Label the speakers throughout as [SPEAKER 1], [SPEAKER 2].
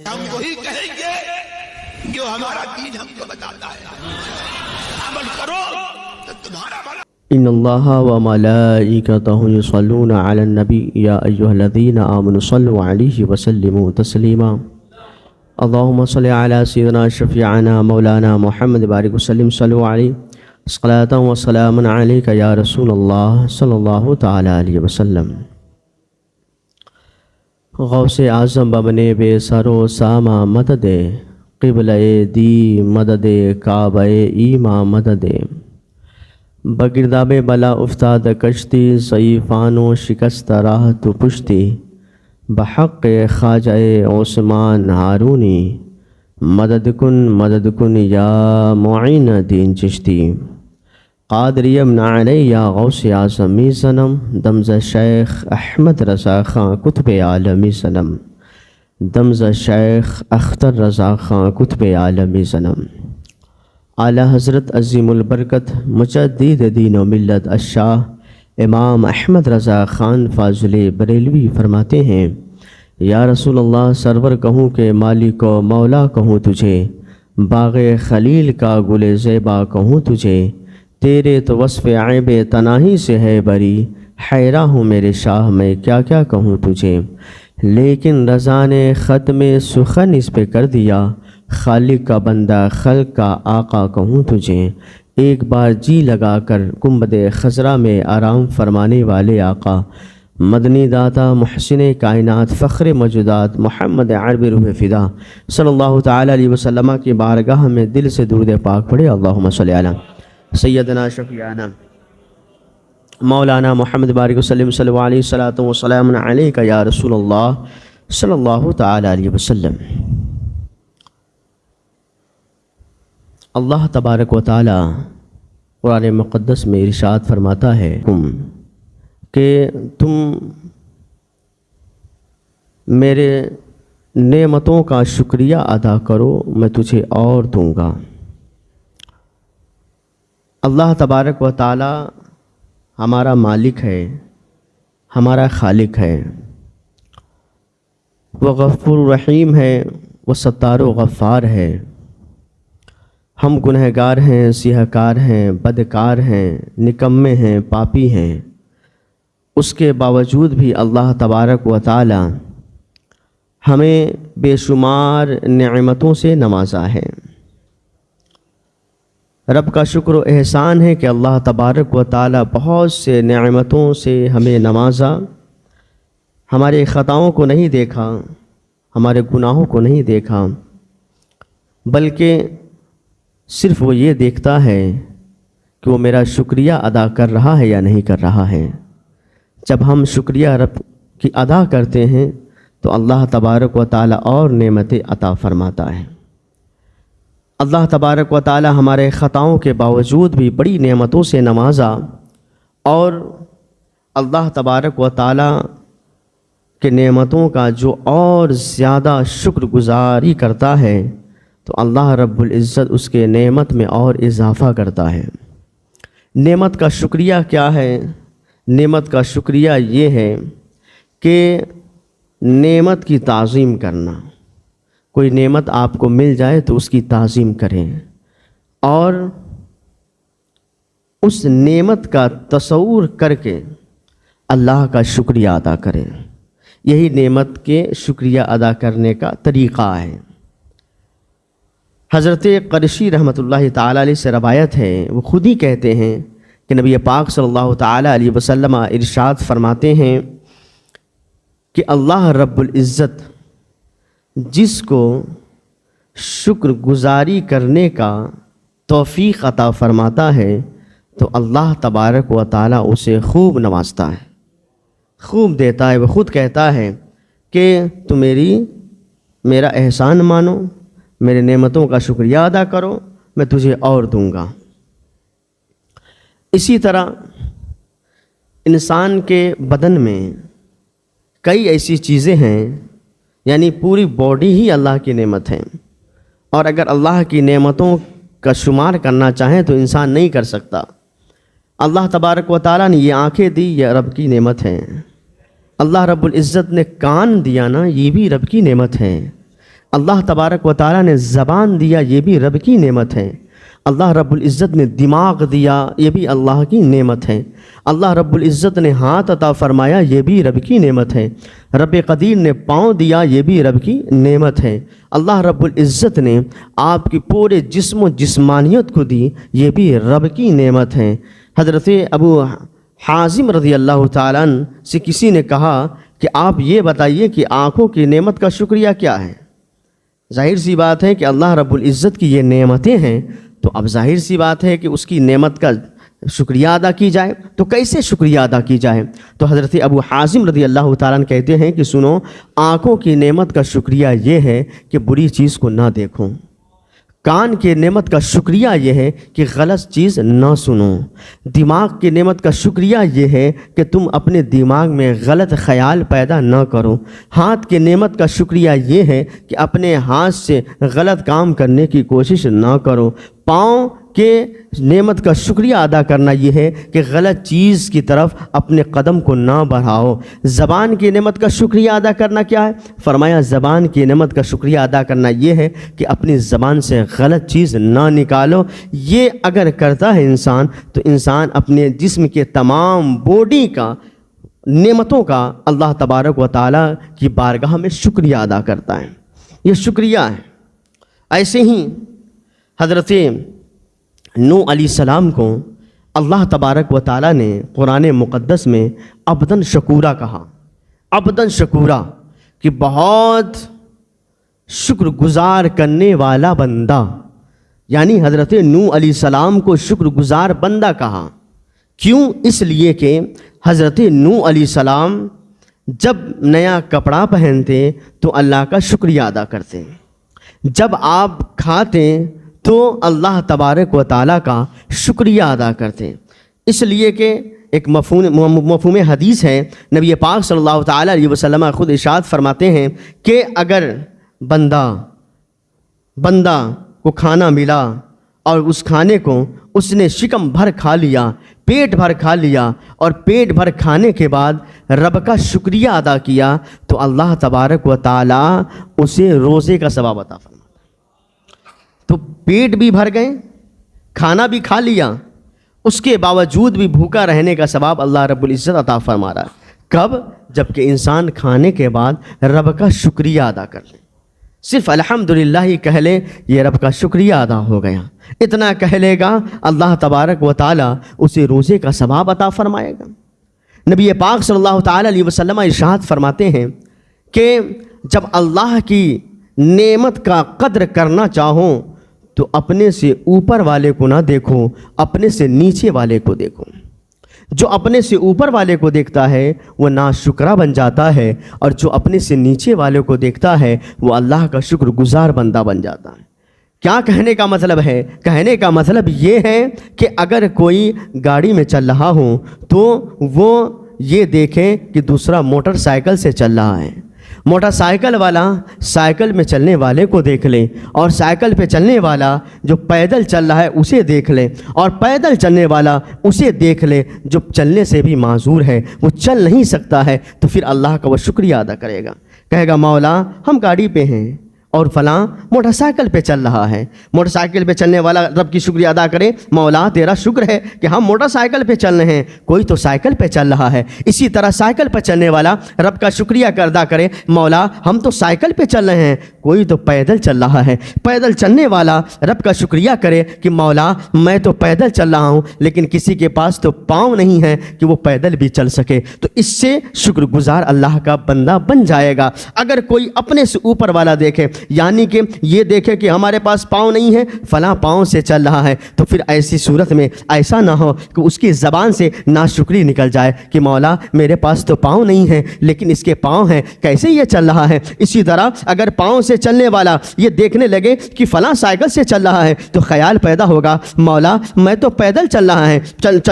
[SPEAKER 1] ہم وہی کہیں گے جو ہمارا دین ہم کو بتاتا ہے. عمل کرو تو تمہارا بھلا.
[SPEAKER 2] ان اللہ وملائکتہ یصلون علی النبی یا ایھا الذین آمنوا صلوا علیہ وسلموا تسلیما. اللہم صل علی سیدنا شفیعنا مولانا محمد بارک وسلم صلوا علیہ صلاۃ و سلام علیک یا رسول اللہ صلی اللہ تعالی علیہ وسلم. غوث اعظم ببنے بے سر و سامہ مدد قبلہ دی مدد کعبہ ایما مدد. بگرداب بلا افتاد کشتی ضعیفان و شکست راہ تو پشتی. بحق خواجہ عثمان ہارونی مدد کن یا معین دین چشتی. قادری امن علی یا غوث اعظمی صنم دمز شیخ احمد رضا خان کتب عالمی صنم. دمز شیخ اختر رضا خان کتب عالمی صنم. اعلیٰ حضرت عظیم البرکت مجدد دین و ملت الشاہ امام احمد رضا خان فاضل بریلوی فرماتے ہیں یا رسول اللہ سرور کہوں کہ مالک و مولا کہوں تجھے. باغ خلیل کا گل زیبا کہوں تجھے. تیرے تو وصف عیب تناہی سے ہے بری. حیرہ ہوں میرے شاہ میں کیا کیا کہوں تجھے. لیکن رضا نے ختم سخن اس پہ کر دیا. خالق کا بندہ خلق کا آقا کہوں تجھے. ایک بار جی لگا کر گنبد خضرا میں آرام فرمانے والے آقا مدنی داتا محسن کائنات فخر موجودات محمد عربی روح فدا صلی اللہ تعالی علیہ وسلم کی بارگاہ میں دل سے درود پاک پڑھے. اللہم صلی علی سیدنا شفیعنا مولانا محمد بارک وسلم صلی اللہ علیہ صلاۃ و سلام علیک یا رسول اللہ صلی اللہ تعالی علیہ وسلم. اللہ تبارک و تعالی قرآن مقدس میں ارشاد فرماتا ہے کہ تم میرے نعمتوں کا شکریہ ادا کرو میں تجھے اور دوں گا. اللہ تبارک و تعالی ہمارا مالک ہے، ہمارا خالق ہے. وہ غفور رحیم ہے، وہ ستار و غفار ہے. ہم گنہگار ہیں، سیاہ کار ہیں، بدکار ہیں، نکمے ہیں، پاپی ہیں. اس کے باوجود بھی اللہ تبارک و تعالی ہمیں بے شمار نعمتوں سے نوازا ہے. رب کا شکر و احسان ہے کہ اللہ تبارک و تعالی بہت سے نعمتوں سے ہمیں نوازا. ہمارے خطاؤں کو نہیں دیکھا، ہمارے گناہوں کو نہیں دیکھا، بلکہ صرف وہ یہ دیکھتا ہے کہ وہ میرا شکریہ ادا کر رہا ہے یا نہیں کر رہا ہے. جب ہم شکریہ رب کی ادا کرتے ہیں تو اللہ تبارک و تعالی اور نعمتیں عطا فرماتا ہے. اللہ تبارک و تعالی ہمارے خطاؤں کے باوجود بھی بڑی نعمتوں سے نوازا. اور اللہ تبارک و تعالی کے نعمتوں کا جو اور زیادہ شکر گزاری کرتا ہے تو اللہ رب العزت اس کے نعمت میں اور اضافہ کرتا ہے. نعمت کا شکریہ کیا ہے؟ نعمت کا شکریہ یہ ہے کہ نعمت کی تعظیم کرنا. کوئی نعمت آپ کو مل جائے تو اس کی تعظیم کریں اور اس نعمت کا تصور کر کے اللہ کا شکریہ ادا کریں. یہی نعمت کے شکریہ ادا کرنے کا طریقہ ہے. حضرت قرشی رحمۃ اللہ تعالی علیہ سے روایت ہے، وہ خود ہی کہتے ہیں کہ نبی پاک صلی اللہ تعالی علیہ وسلم ارشاد فرماتے ہیں کہ اللہ رب العزت جس کو شکر گزاری کرنے کا توفیق عطا فرماتا ہے تو اللہ تبارک و تعالی اسے خوب نوازتا ہے، خوب دیتا ہے. وہ خود کہتا ہے کہ تم میرا احسان مانو، میرے نعمتوں کا شکریہ ادا کرو، میں تجھے اور دوں گا. اسی طرح انسان کے بدن میں کئی ایسی چیزیں ہیں، یعنی پوری باڈی ہی اللہ کی نعمت ہے. اور اگر اللہ کی نعمتوں کا شمار کرنا چاہیں تو انسان نہیں کر سکتا. اللہ تبارک و تعالیٰ نے یہ آنکھیں دی، یہ رب کی نعمت ہے. اللہ رب العزت نے کان دیا نا، یہ بھی رب کی نعمت ہے. اللہ تبارک و تعالیٰ نے زبان دیا، یہ بھی رب کی نعمت ہے۔ اللہ رب العزت نے دماغ دیا، یہ بھی اللہ کی نعمت ہے۔ اللہ رب العزت نے ہاتھ عطا فرمایا، یہ بھی رب کی نعمت ہے۔ رب قدیر نے پاؤں دیا، یہ بھی رب کی نعمت ہے۔ اللہ رب العزت نے آپ کی پورے جسم و جسمانیت کو دی، یہ بھی رب کی نعمت ہے۔ حضرت ابو حازم رضی اللہ تعالیٰ عنہ سے کسی نے کہا کہ آپ یہ بتائیے کہ آنکھوں کی نعمت کا شکریہ کیا ہے؟ ظاہر سی بات ہے کہ اللہ رب العزت کی یہ نعمتیں ہیں، تو اب ظاہر سی بات ہے کہ اس کی نعمت کا شکریہ ادا کی جائے، تو کیسے شکریہ ادا کی جائے؟ تو حضرت ابو حازم رضی اللہ تعالیٰ عنہ کہتے ہیں کہ سنو، آنکھوں کی نعمت کا شکریہ یہ ہے کہ بری چیز کو نہ دیکھو۔ کان کی نعمت کا شکریہ یہ ہے کہ غلط چیز نہ سنو۔ دماغ کی نعمت کا شکریہ یہ ہے کہ تم اپنے دماغ میں غلط خیال پیدا نہ کرو۔ ہاتھ کی نعمت کا شکریہ یہ ہے کہ اپنے ہاتھ سے غلط کام کرنے کی کوشش نہ کرو۔ پاؤں کے نعمت کا شکریہ ادا کرنا یہ ہے کہ غلط چیز کی طرف اپنے قدم کو نہ بڑھاؤ۔ زبان کی نعمت کا شکریہ ادا کرنا کیا ہے؟ فرمایا زبان کی نعمت کا شکریہ ادا کرنا یہ ہے کہ اپنی زبان سے غلط چیز نہ نکالو۔ یہ اگر کرتا ہے انسان تو انسان اپنے جسم کے تمام باڈی کا نعمتوں کا اللہ تبارک و تعالیٰ کی بارگاہ میں شکریہ ادا کرتا ہے۔ یہ شکریہ ہے۔ ایسے ہی حضرت نوح علیہ السلام کو اللہ تبارک و تعالیٰ نے قرآن مقدس میں عبداً شکورا کہا۔ عبداً شکورا کہ بہت شکر گزار کرنے والا بندہ، یعنی حضرت نوح علیہ السلام کو شکر گزار بندہ کہا۔ کیوں؟ اس لیے کہ حضرت نوح علیہ السلام جب نیا کپڑا پہنتے تو اللہ کا شکریہ ادا کرتے، جب آپ کھاتے تو اللہ تبارک و تعالیٰ کا شکریہ ادا کرتے۔ اس لیے کہ ایک مفہوم حدیث ہے، نبی پاک صلی اللہ تعالیٰ علیہ وسلم خود ارشاد فرماتے ہیں کہ اگر بندہ کو کھانا ملا اور اس کھانے کو اس نے شکم بھر کھا لیا، پیٹ بھر کھا لیا، اور پیٹ بھر کھانے کے بعد رب کا شکریہ ادا کیا تو اللہ تبارک و تعالیٰ اسے روزے کا ثواب عطا فرماتا۔ تو پیٹ بھی بھر گئے، کھانا بھی کھا لیا، اس کے باوجود بھی بھوکا رہنے کا ثواب اللہ رب العزت عطا فرما رہا ہے۔ کب؟ جب کہ انسان کھانے کے بعد رب کا شکریہ ادا کر لے، صرف الحمدللہ ہی کہہ لے، یہ رب کا شکریہ ادا ہو گیا۔ اتنا کہہ لے گا اللہ تبارک و تعالیٰ اسے روزے کا ثواب عطا فرمائے گا۔ نبی پاک صلی اللہ تعالیٰ علیہ وسلم ارشاد فرماتے ہیں کہ جب اللہ کی نعمت کا قدر کرنا چاہو تو اپنے سے اوپر والے کو نہ دیکھو، اپنے سے نیچے والے کو دیکھو۔ جو اپنے سے اوپر والے کو دیکھتا ہے وہ ناشکرا بن جاتا ہے، اور جو اپنے سے نیچے والے کو دیکھتا ہے وہ اللہ کا شکر گزار بندہ بن جاتا ہے۔ کیا کہنے کا مطلب ہے؟ کہنے کا مطلب یہ ہے کہ اگر کوئی گاڑی میں چل رہا ہو تو وہ یہ دیکھیں کہ دوسرا موٹر سائیکل سے چل رہا ہے، موٹر سائیکل والا سائیکل میں چلنے والے کو دیکھ لے، اور سائیکل پہ چلنے والا جو پیدل چل رہا ہے اسے دیکھ لے، اور پیدل چلنے والا اسے دیکھ لے جو چلنے سے بھی معذور ہے، وہ چل نہیں سکتا ہے، تو پھر اللہ کا وہ شکریہ ادا کرے گا، کہے گا مولا ہم گاڑی پہ ہیں اور فلاں موٹر سائیکل پہ چل رہا ہے۔ موٹر سائیکل پہ چلنے والا رب کی شکریہ ادا کرے، مولا تیرا شکر ہے کہ ہم موٹر سائیکل پہ چل رہے ہیں، کوئی تو سائیکل پہ چل رہا ہے۔ اسی طرح سائیکل پہ چلنے والا رب کا شکریہ ادا کرے، مولا ہم تو سائیکل پہ چل رہے ہیں، کوئی تو پیدل چل رہا ہے۔ پیدل چلنے والا رب کا شکریہ کرے کہ مولا میں تو پیدل چل رہا ہوں لیکن کسی کے پاس تو پاؤں نہیں ہے کہ وہ پیدل بھی چل سکے، تو اس سے شکر گزار اللہ کا بندہ بن جائے گا۔ اگر کوئی اپنے سے اوپر والا دیکھے، یعنی کہ یہ دیکھے کہ ہمارے پاس پاؤں نہیں ہے، فلاں پاؤں سے چل رہا ہے، تو پھر ایسی صورت میں ایسا نہ ہو کہ اس کی زبان سے ناشکری نکل جائے کہ مولا میرے پاس تو پاؤں نہیں ہے لیکن اس کے پاؤں ہیں، کیسے یہ چل رہا ہے۔ اسی طرح اگر پاؤں سے چلنے والا یہ دیکھنے لگے کہ فلاں سائیکل سے چل رہا ہے تو خیال پیدا ہوگا مولا میں تو پیدل چل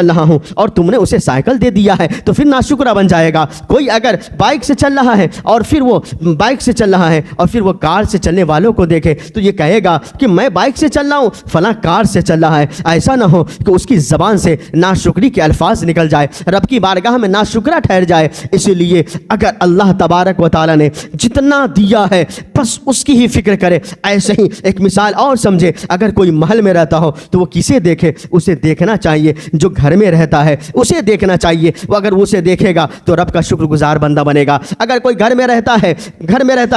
[SPEAKER 2] رہا ہوں اور تم نے اسے سائیکل دے دیا ہے، تو پھر ناشکرا بن جائے گا۔ کوئی اگر بائک سے چل رہا ہے اور پھر وہ بائک سے چل رہا ہے اور پھر وہ کار سے سے چلنے والوں کو دیکھے تو یہ کہے گا کہ میں بائک سے چل رہا ہوں، فلاں کار سے چل رہا ہے. ایسا نہ ہو کہ اس کی زبان سے ناشکری کے الفاظ نکل جائے، رب کی بارگاہ میں ناشکرہ ٹھہر جائے. اسی لیے اگر اللہ تبارک و تعالیٰ نے جتنا دیا ہے بس اس کی ہی فکر کرے. ایسے ہی ایک مثال اور سمجھے، اگر کوئی محل میں رہتا ہو تو وہ کسے دیکھے؟ اسے دیکھنا چاہیے جو گھر میں رہتا ہے، اسے دیکھنا چاہیے. وہ اگر اسے دیکھے گا تو رب کا شکر گزار بندہ بنے گا. اگر کوئی گھر میں رہتا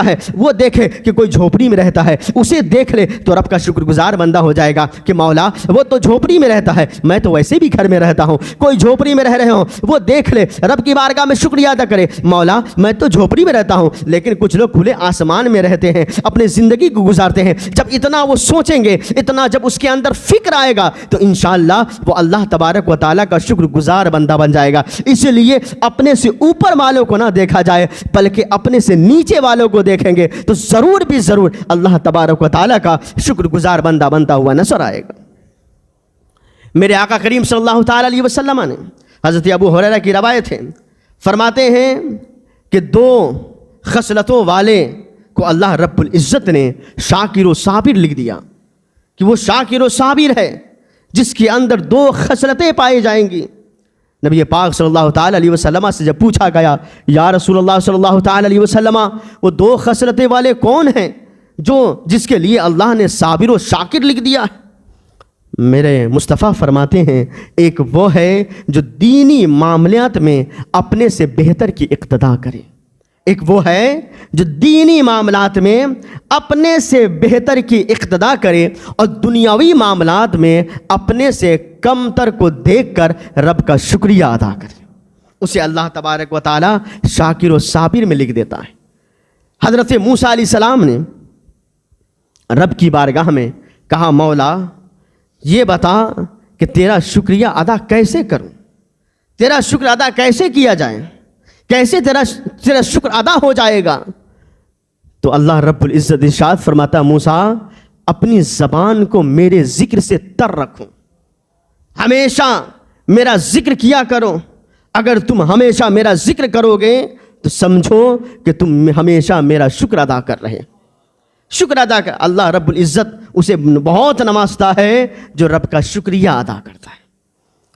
[SPEAKER 2] ہے وہ دیکھے کہ کوئی جھوپڑی میں رہتا ہے، اسے دیکھ لے تو رب کا شکر گزار بندہ ہو جائے گا کہ مولا وہ تو جھوپڑی میں رہتا ہے، میں تو ویسے بھی گھر میں رہتا ہوں. کوئی جھوپڑی میں رہ رہے ہوں وہ دیکھ لے، رب کی بارگاہ میں شکریہ ادا کرے، مولا میں تو جھوپڑی میں رہتا ہوں لیکن کچھ لوگ کھلے آسمان میں رہتے ہیں، اپنے زندگی کو گزارتے ہیں. جب اتنا وہ سوچیں گے، اتنا جب اس کے اندر فکر آئے گا تو انشاءاللہ وہ اللہ تبارک و تعالیٰ کا شکر گزار بندہ بن جائے گا. اسی لیے اپنے سے اوپر والوں کو نہ دیکھا جائے بلکہ اپنے سے نیچے والوں کو دیکھیں گے تو ضرور بھی ضرور اللہ تبارک و تعالیٰ کا شکر گزار بندہ بنتا ہوا نظر آئے گا. میرے آقا کریم صلی اللہ تعالیٰ علیہ وسلم نے حضرت ابو ہریرہ کی روایت ہے، فرماتے ہیں کہ 2 خصلتوں والے کو اللہ رب العزت نے شاکر و صابر لکھ دیا کہ وہ شاکر و صابر ہے جس کے اندر 2 خصلتیں پائی جائیں گی. نبی پاک صلی اللہ تعالیٰ علیہ وسلم سے جب پوچھا گیا یا رسول اللہ صلی اللہ تعالیٰ علیہ وسلم وہ 2 خصلتیں والے کون ہیں جس کے لیے اللہ نے صابر و شاکر لکھ دیا ہے؟ میرے مصطفیٰ فرماتے ہیں ایک وہ ہے جو دینی معاملات میں اپنے سے بہتر کی اقتدا کرے. ایک وہ ہے جو دینی معاملات میں اپنے سے بہتر کی اقتدا کرے اور دنیاوی معاملات میں اپنے سے کم تر کو دیکھ کر رب کا شکریہ ادا کرے. اسے اللہ تبارک و تعالی شاکر و صابر میں لکھ دیتا ہے. حضرت موسیٰ علیہ السلام نے رب کی بارگاہ میں کہا مولا یہ بتا کہ تیرا شکریہ ادا کیسے کروں، تیرا شکر ادا کیسے کیا جائے، کیسے تیرا شکر ادا ہو جائے گا؟ تو اللہ رب العزت ارشاد فرماتا موسیٰ اپنی زبان کو میرے ذکر سے تر رکھو، ہمیشہ میرا ذکر کیا کرو. اگر تم ہمیشہ میرا ذکر کرو گے تو سمجھو کہ تم ہمیشہ میرا شکر ادا کر رہے. شکر ادا کر. اللہ رب العزت اسے بہت نوازتا ہے جو رب کا شکریہ ادا کرتا ہے.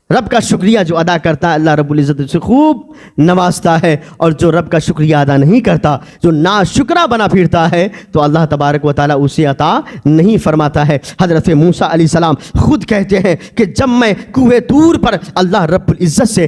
[SPEAKER 2] رب کا شکریہ جو ادا کرتا ہے اللہ رب العزت اسے خوب نوازتا ہے، اور جو رب کا شکریہ ادا نہیں کرتا، جو ناشکرہ بنا پھرتا ہے، تو اللہ تبارک و تعالیٰ اسے عطا نہیں فرماتا ہے. حضرت موسیٰ علیہ السلام خود کہتے ہیں کہ جب میں کوہ طور پر اللہ رب العزت سے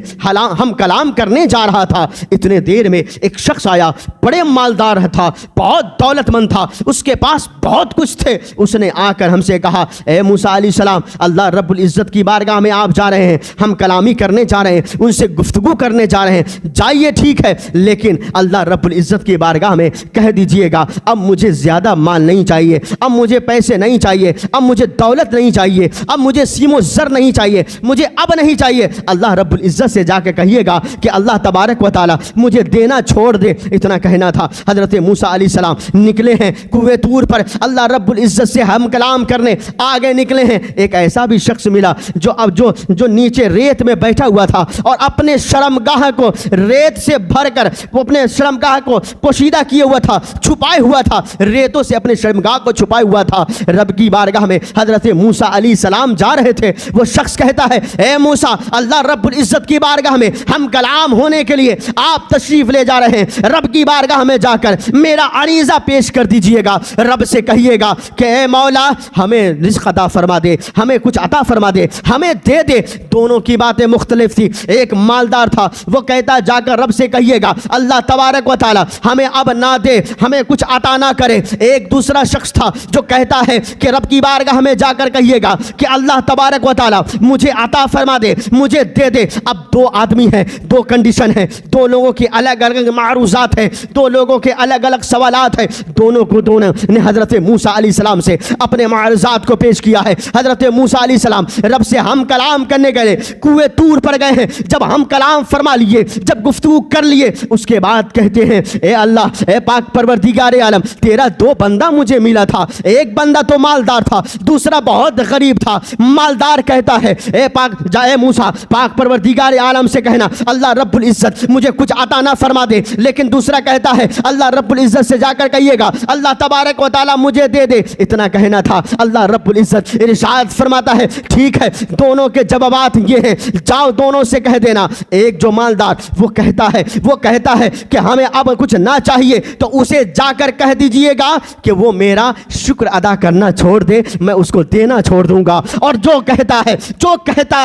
[SPEAKER 2] ہم کلام کرنے جا رہا تھا، اتنے دیر میں ایک شخص آیا، بڑے مالدار تھا، بہت دولت مند تھا، اس کے پاس بہت کچھ تھے. اس نے آ کر ہم سے کہا اے موسیٰ علیہ السلام اللہ رب العزت کی بارگاہ میں آپ جا رہے ہیں، ہم کلامی کرنے جا رہے ہیں، ان سے گفتگو کرنے جا رہے ہیں، جائیے ٹھیک ہے، لیکن اللہ رب العزت کی بارگاہ میں کہہ دیجئے گا اب مجھے زیادہ مال نہیں چاہیے، اب مجھے پیسے نہیں چاہیے، اب مجھے دولت نہیں چاہیے، اب مجھے سیم و زر نہیں چاہیے، مجھے اب نہیں چاہیے. اللہ رب العزت سے جا کے کہیے گا کہ اللہ تبارک و تعالی مجھے دینا چھوڑ دے. اتنا کہنا تھا. حضرت موسیٰ علیہ السلام نکلے ہیں کوہ طور پر اللہ رب العزت سے ہم کلام کرنے، آگے نکلے ہیں. ایک ایسا بھی شخص ملا جو نیچے ریت میں بیٹھا ہوا تھا اور اپنے شرمگاہ کو ریت سے بھر کر وہ اپنے شرمگاہ کو پوشیدہ کیے ہوا تھا، چھپائے ہوا تھا، ریتوں سے اپنے شرمگاہ کو چھپائے ہوا تھا. رب کی بارگاہ میں حضرت موسیٰ علیہ السلام جا رہے تھے. وہ شخص کہتا ہے اے موسیٰ اللہ رب العزت کی بارگاہ میں ہم کلام ہونے کے لیے آپ تشریف لے جا رہے ہیں، رب کی بارگاہ میں جا کر میرا عریضہ پیش کر دیجئے گا. رب سے کہیے گا کہ اے مولا ہمیں رزق عطا فرما دے، ہمیں کچھ عطا فرما دے، ہمیں دے دے. دونوں کی باتیں مختلف تھی. ایک مالدار تھا، وہ کہتا جا کر رب سے کہیے گا اللہ تبارک و تعالی ہمیں اب نہ دے، ہمیں کچھ عطا نہ کرے. ایک دوسرا شخص تھا جو کہتا ہے کہ رب کی بارگاہ میں جا کر کہیے گا کہ اللہ تبارک و تعالی مجھے عطا فرما دے، مجھے دے دے. اب 2 آدمی ہیں، 2 کنڈیشن ہیں، 2 لوگوں کی الگ الگ معروضات ہیں، 2 لوگوں کے الگ الگ سوالات ہیں. دونوں نے حضرت موسیٰ علیہ السلام سے اپنے معروضات کو پیش کیا ہے. حضرت موسیٰ علیہ السلام رب سے ہم کلام کرنے گئے، گئے, کوئے طور پر گئے ہیں, جب ہم کلام فرما لیے, جب گفتگو کر لیے, اس کے بعد کہتے ہیں اے اللہ, اے پاک پروردگار عالم, تیرا دو بندہ مجھے ملا تھا, ایک بندہ تو مالدار تھا, دوسرا بہت غریب تھا. مالدار کہتا ہے اے پاک جائے موسیٰ, پاک پروردگار عالم سے کہنا اللہ رب العزت مجھے کچھ عطا نہ فرما دے. لیکن دوسرا کہتا ہے اللہ رب العزت سے جا کر کہیے گا اللہ تبارک و تعالیٰ مجھے دے دے. اتنا کہنا تھا. اللہ رب العزت ارشاد فرماتا ہے ٹھیک ہے, دونوں کے جوابات یہ ہیں, جاؤ دونوں سے کہہ دینا. ایک جو مالدار وہ کہتا ہے کہ ہمیں اب کچھ نہ چاہیے, تو اسے جا کر کہہ دیجئے گا کہ وہ میرا شکر ادا کرنا چھوڑ دے, میں اس کو دینا چھوڑ دوں گا. اور جو کہتا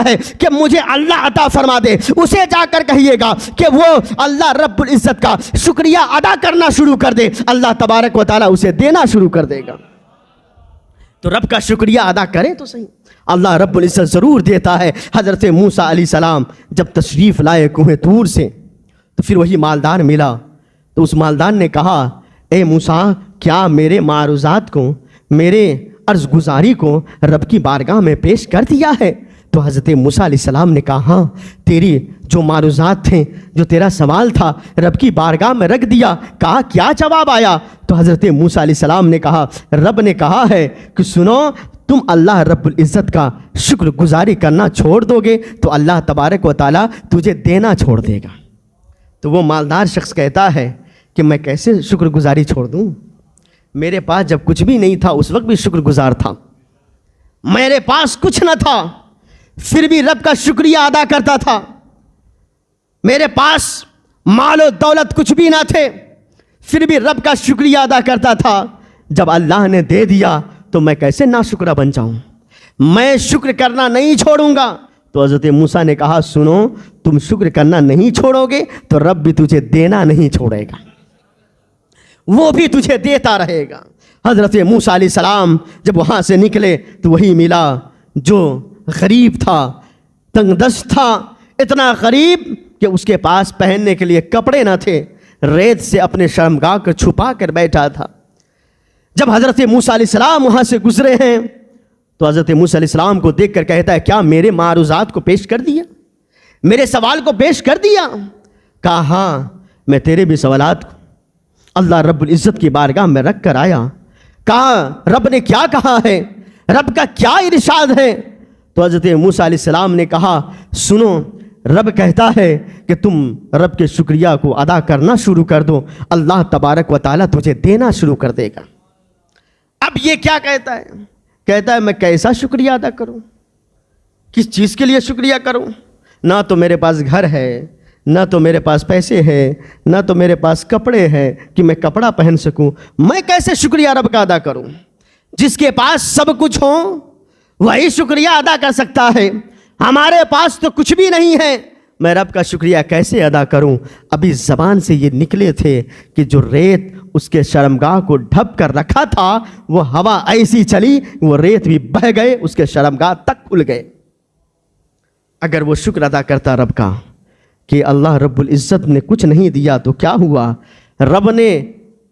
[SPEAKER 2] ہے کہ مجھے اللہ عطا فرما دے, اسے جا کر کہیے گا کہ وہ اللہ رب العزت کا شکریہ ادا کرنا شروع کر دے, اللہ تبارک و تعالیٰ اسے دینا شروع کر دے گا. تو رب کا شکریہ ادا کریں تو صحیح, اللہ رب العزت ضرور دیتا ہے. حضرت موسیٰ علیہ السلام جب تشریف لائے کوہ طور سے, تو پھر وہی مالدار ملا. تو اس مالدار نے کہا اے موسیٰ, کیا میرے معروضات کو, میرے عرض گزاری کو رب کی بارگاہ میں پیش کر دیا ہے؟ تو حضرت موسیٰ علیہ السلام نے کہا ہاں, تیری جو معروضات تھے, جو تیرا سوال تھا, رب کی بارگاہ میں رکھ دیا. کہا کیا جواب آیا؟ تو حضرت موسیٰ علیہ السلام نے کہا رب نے کہا ہے کہ سنو, تم اللہ رب العزت کا شکر گزاری کرنا چھوڑ دو گے تو اللہ تبارک و تعالیٰ تجھے دینا چھوڑ دے گا. تو وہ مالدار شخص کہتا ہے کہ میں کیسے شکر گزاری چھوڑ دوں, میرے پاس جب کچھ بھی نہیں تھا اس وقت بھی شکر گزار تھا, میرے پاس کچھ نہ تھا پھر بھی رب کا شکریہ ادا کرتا تھا, میرے پاس مال و دولت کچھ بھی نہ تھے پھر بھی رب کا شکریہ ادا کرتا تھا. جب اللہ نے دے دیا تو میں کیسے ناشکرہ بن جاؤں, میں شکر کرنا نہیں چھوڑوں گا. تو حضرت موسیٰ نے کہا سنو, تم شکر کرنا نہیں چھوڑو گے تو رب بھی تجھے دینا نہیں چھوڑے گا, وہ بھی تجھے دیتا رہے گا. حضرت موسیٰ علیہ السلام جب وہاں سے نکلے تو وہی ملا جو غریب تھا, تنگ دست تھا, اتنا غریب کہ اس کے پاس پہننے کے لیے کپڑے نہ تھے, ریت سے اپنے شرمگاہ کو چھپا کر بیٹھا تھا. جب حضرت موسیٰ علیہ السلام وہاں سے گزرے ہیں تو حضرت موسیٰ علیہ السلام کو دیکھ کر کہتا ہے کیا میرے معروضات کو پیش کر دیا, میرے سوال کو پیش کر دیا؟ کہا ہاں, میں تیرے بھی سوالات کو اللہ رب العزت کی بارگاہ میں رکھ کر آیا. کہا رب نے کیا کہا ہے, رب کا کیا ارشاد ہے؟ تو حضرت موسیٰ علیہ السلام نے کہا سنو, رب کہتا ہے کہ تم رب کے شکریہ کو ادا کرنا شروع کر دو, اللہ تبارک و تعالیٰ تجھے دینا شروع کر دے گا. اب یہ کیا کہتا ہے؟ کہتا ہے میں کیسا شکریہ ادا کروں, کس چیز کے لیے شکریہ کروں؟ نہ تو میرے پاس گھر ہے, نہ تو میرے پاس پیسے ہیں, نہ تو میرے پاس کپڑے ہیں کہ میں کپڑا پہن سکوں. میں کیسے شکریہ رب کا ادا کروں؟ جس کے پاس سب کچھ ہو وہی شکریہ ادا کر سکتا ہے, ہمارے پاس تو کچھ بھی نہیں ہے, میں رب کا شکریہ کیسے ادا کروں؟ ابھی زبان سے یہ نکلے تھے کہ جو ریت اس کے شرمگاہ کو ڈھپ کر رکھا تھا وہ ہوا ایسی چلی, وہ ریت بھی بہہ گئے, اس کے شرمگاہ تک کھل گئے. اگر وہ شکر ادا کرتا رب کا کہ اللہ رب العزت نے کچھ نہیں دیا تو کیا ہوا, رب نے